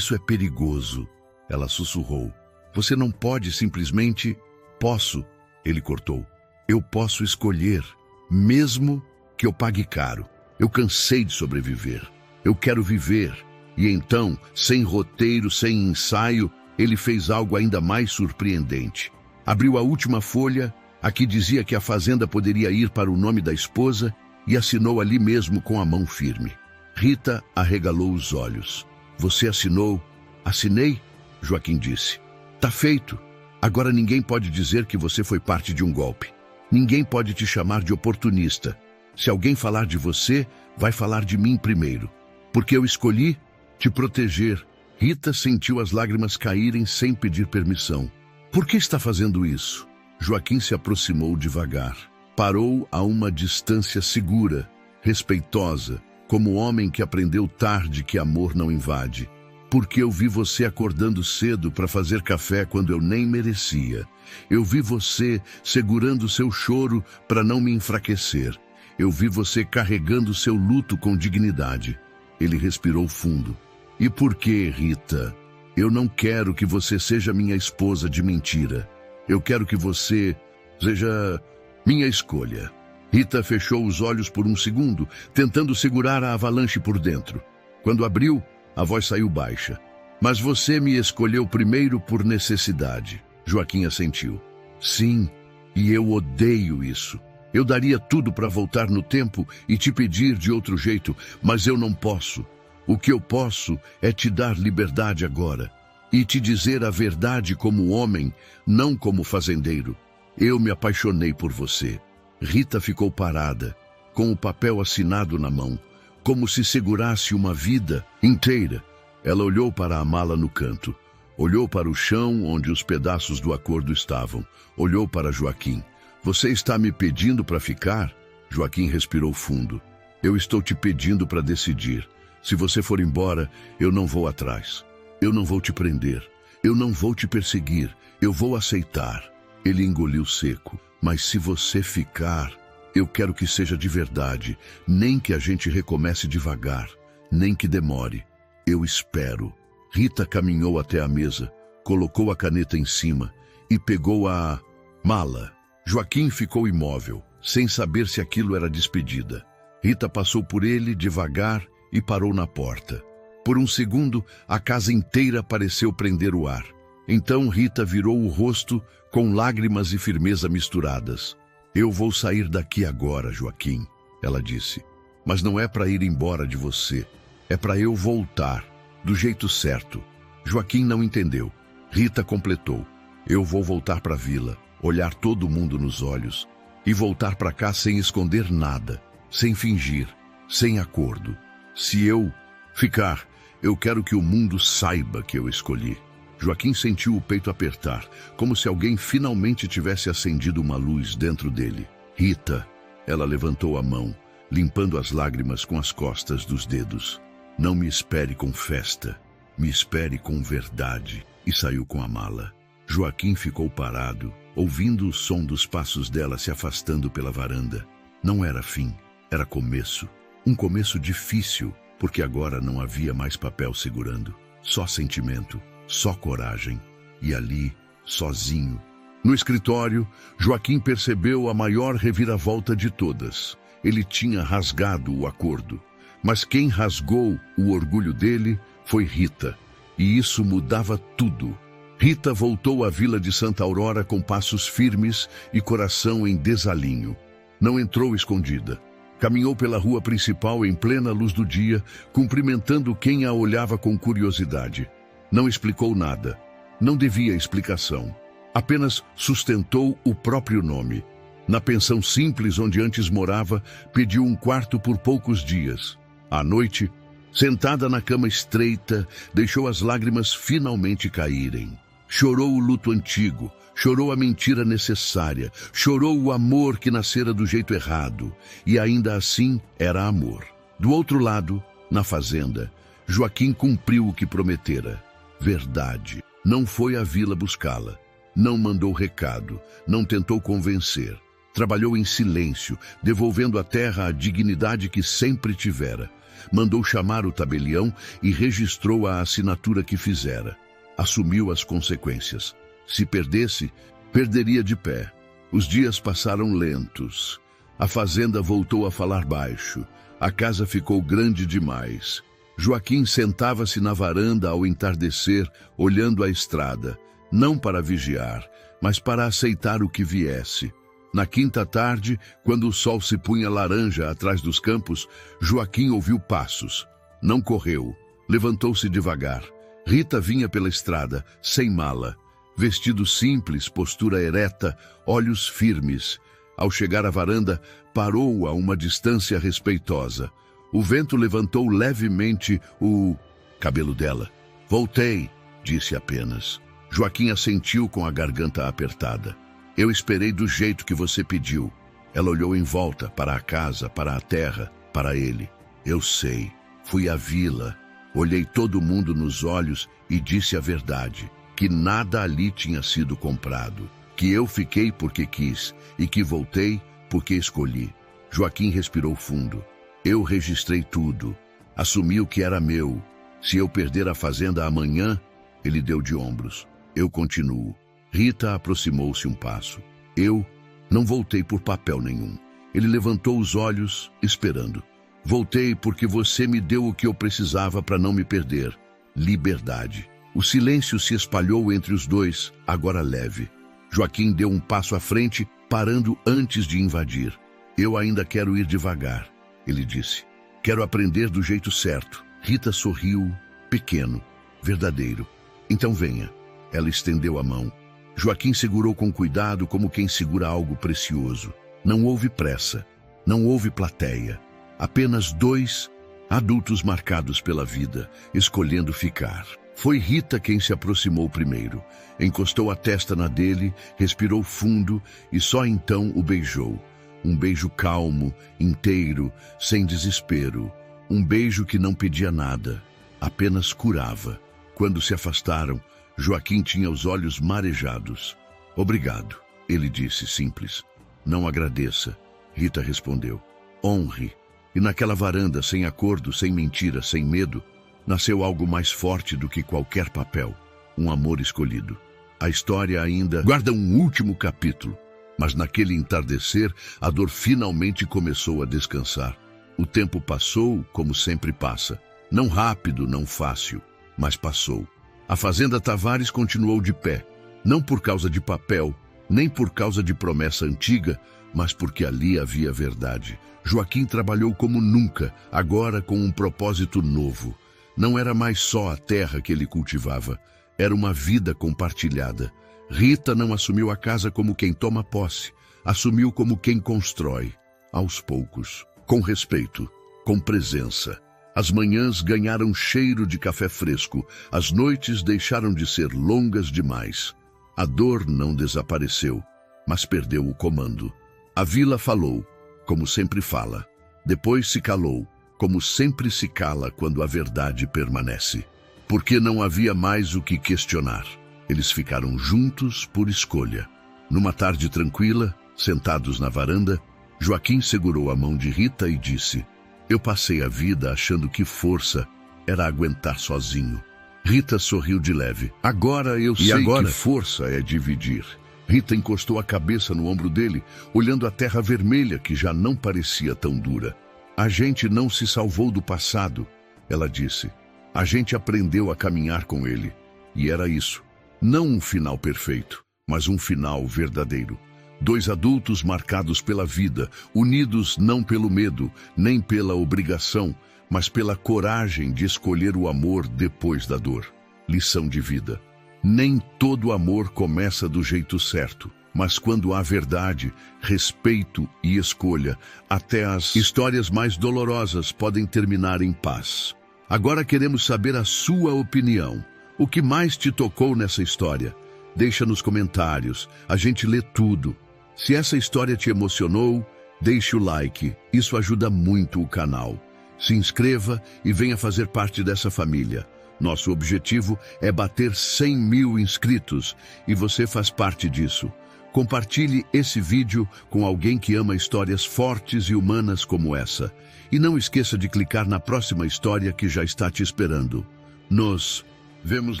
é perigoso," ela sussurrou. "Você não pode simplesmente..." "Posso," ele cortou. "Eu posso escolher, mesmo que eu pague caro. Eu cansei de sobreviver. Eu quero viver. E então, sem roteiro, sem ensaio, ele fez algo ainda mais surpreendente. Abriu a última folha, a que dizia que a fazenda poderia ir para o nome da esposa, e assinou ali mesmo com a mão firme. Rita arregalou os olhos. Você assinou? Assinei, Joaquim disse. Tá feito. Agora ninguém pode dizer que você foi parte de um golpe. Ninguém pode te chamar de oportunista. Se alguém falar de você, vai falar de mim primeiro. Porque eu escolhi te proteger. Rita sentiu as lágrimas caírem sem pedir permissão. Por que está fazendo isso? Joaquim se aproximou devagar. Parou a uma distância segura, respeitosa, como homem que aprendeu tarde que amor não invade. Porque eu vi você acordando cedo para fazer café quando eu nem merecia. Eu vi você segurando seu choro para não me enfraquecer. Eu vi você carregando seu luto com dignidade. Ele respirou fundo. E por que, Rita? Eu não quero que você seja minha esposa de mentira. Eu quero que você seja minha escolha. Rita fechou os olhos por um segundo, tentando segurar a avalanche por dentro. Quando abriu, a voz saiu baixa. Mas você me escolheu primeiro por necessidade. Joaquim assentiu. Sim, e eu odeio isso. Eu daria tudo para voltar no tempo e te pedir de outro jeito, mas eu não posso. O que eu posso é te dar liberdade agora e te dizer a verdade como homem, não como fazendeiro. Eu me apaixonei por você. Rita ficou parada, com o papel assinado na mão, como se segurasse uma vida inteira. Ela olhou para a mala no canto, olhou para o chão onde os pedaços do acordo estavam, olhou para Joaquim. Você está me pedindo para ficar? Joaquim respirou fundo. Eu estou te pedindo para decidir. Se você for embora, eu não vou atrás. Eu não vou te prender. Eu não vou te perseguir. Eu vou aceitar. Ele engoliu seco. Mas se você ficar, eu quero que seja de verdade. Nem que a gente recomece devagar. Nem que demore. Eu espero. Rita caminhou até a mesa, colocou a caneta em cima e pegou a mala. Joaquim ficou imóvel, sem saber se aquilo era despedida. Rita passou por ele devagar e parou na porta. Por um segundo, a casa inteira pareceu prender o ar. Então Rita virou o rosto com lágrimas e firmeza misturadas. Eu vou sair daqui agora, Joaquim, ela disse. Mas não é para ir embora de você. É para eu voltar, do jeito certo. Joaquim não entendeu. Rita completou. Eu vou voltar para a vila, olhar todo mundo nos olhos e voltar para cá sem esconder nada, sem fingir, sem acordo. Se eu ficar, eu quero que o mundo saiba que eu escolhi. Joaquim sentiu o peito apertar, como se alguém finalmente tivesse acendido uma luz dentro dele. Rita, ela levantou a mão, limpando as lágrimas com as costas dos dedos. Não me espere com festa, me espere com verdade. E saiu com a mala. Joaquim ficou parado, ouvindo o som dos passos dela se afastando pela varanda. Não era fim, era começo. Um começo difícil, porque agora não havia mais papel segurando. Só sentimento, só coragem. E ali, sozinho. No escritório, Joaquim percebeu a maior reviravolta de todas. Ele tinha rasgado o acordo. Mas quem rasgou o orgulho dele foi Rita. E isso mudava tudo. Rita voltou à vila de Santa Aurora com passos firmes e coração em desalinho. Não entrou escondida. Caminhou pela rua principal em plena luz do dia, cumprimentando quem a olhava com curiosidade. Não explicou nada. Não devia explicação. Apenas sustentou o próprio nome. Na pensão simples onde antes morava, pediu um quarto por poucos dias. À noite, sentada na cama estreita, deixou as lágrimas finalmente caírem. Chorou o luto antigo, chorou a mentira necessária, chorou o amor que nascera do jeito errado. E ainda assim era amor. Do outro lado, na fazenda, Joaquim cumpriu o que prometera. Verdade. Não foi à vila buscá-la. Não mandou recado, não tentou convencer. Trabalhou em silêncio, devolvendo à terra a dignidade que sempre tivera. Mandou chamar o tabelião e registrou a assinatura que fizera. Assumiu as consequências. Se perdesse, perderia de pé. Os dias passaram lentos. A fazenda voltou a falar baixo. A casa ficou grande demais. Joaquim sentava-se na varanda ao entardecer, olhando a estrada, não para vigiar, mas para aceitar o que viesse. Na quinta tarde, quando o sol se punha laranja atrás dos campos, Joaquim ouviu passos. Não correu. Levantou-se devagar. Rita vinha pela estrada, sem mala. Vestido simples, postura ereta, olhos firmes. Ao chegar à varanda, parou a uma distância respeitosa. O vento levantou levemente o cabelo dela. Voltei, disse apenas. Joaquim assentiu com a garganta apertada. Eu esperei do jeito que você pediu. Ela olhou em volta, para a casa, para a terra, para ele. Eu sei. Fui à vila. Olhei todo mundo nos olhos e disse a verdade. Que nada ali tinha sido comprado. Que eu fiquei porque quis e que voltei porque escolhi. Joaquim respirou fundo. Eu registrei tudo. Assumi o que era meu. Se eu perder a fazenda amanhã, ele deu de ombros. Eu continuo. Rita aproximou-se um passo. Eu não voltei por papel nenhum. Ele levantou os olhos, esperando. Voltei porque você me deu o que eu precisava para não me perder. Liberdade. O silêncio se espalhou entre os dois, agora leve. Joaquim deu um passo à frente, parando antes de invadir. Eu ainda quero ir devagar, ele disse. Quero aprender do jeito certo. Rita sorriu, pequeno, verdadeiro. Então venha. Ela estendeu a mão. Joaquim segurou com cuidado como quem segura algo precioso. Não houve pressa, não houve plateia. Apenas dois adultos marcados pela vida, escolhendo ficar. Foi Rita quem se aproximou primeiro. Encostou a testa na dele, respirou fundo e só então o beijou. Um beijo calmo, inteiro, sem desespero. Um beijo que não pedia nada, apenas curava. Quando se afastaram, Joaquim tinha os olhos marejados. Obrigado, ele disse, simples. Não agradeça, Rita respondeu. Honre. E naquela varanda, sem acordo, sem mentira, sem medo, nasceu algo mais forte do que qualquer papel. Um amor escolhido. A história ainda guarda um último capítulo, mas naquele entardecer, a dor finalmente começou a descansar. O tempo passou como sempre passa. Não rápido, não fácil, mas passou. A Fazenda Tavares continuou de pé, não por causa de papel, nem por causa de promessa antiga, mas porque ali havia verdade. Joaquim trabalhou como nunca, agora com um propósito novo. Não era mais só a terra que ele cultivava, era uma vida compartilhada. Rita não assumiu a casa como quem toma posse, assumiu como quem constrói, aos poucos, com respeito, com presença. As manhãs ganharam cheiro de café fresco, as noites deixaram de ser longas demais. A dor não desapareceu, mas perdeu o comando. A vila falou, como sempre fala. Depois se calou, como sempre se cala quando a verdade permanece. Porque não havia mais o que questionar. Eles ficaram juntos por escolha. Numa tarde tranquila, sentados na varanda, Joaquim segurou a mão de Rita e disse: eu passei a vida achando que força era aguentar sozinho. Rita sorriu de leve. Agora eu sei que força é dividir. Rita encostou a cabeça no ombro dele, olhando a terra vermelha que já não parecia tão dura. A gente não se salvou do passado, ela disse. A gente aprendeu a caminhar com ele. E era isso. Não um final perfeito, mas um final verdadeiro. Dois adultos marcados pela vida, unidos não pelo medo, nem pela obrigação, mas pela coragem de escolher o amor depois da dor. Lição de vida. Nem todo amor começa do jeito certo, mas quando há verdade, respeito e escolha, até as histórias mais dolorosas podem terminar em paz. Agora queremos saber a sua opinião. O que mais te tocou nessa história? Deixa nos comentários, a gente lê tudo. Se essa história te emocionou, deixe o like, isso ajuda muito o canal. Se inscreva e venha fazer parte dessa família. Nosso objetivo é bater 100 mil inscritos e você faz parte disso. Compartilhe esse vídeo com alguém que ama histórias fortes e humanas como essa. E não esqueça de clicar na próxima história que já está te esperando. Nos vemos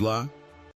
lá.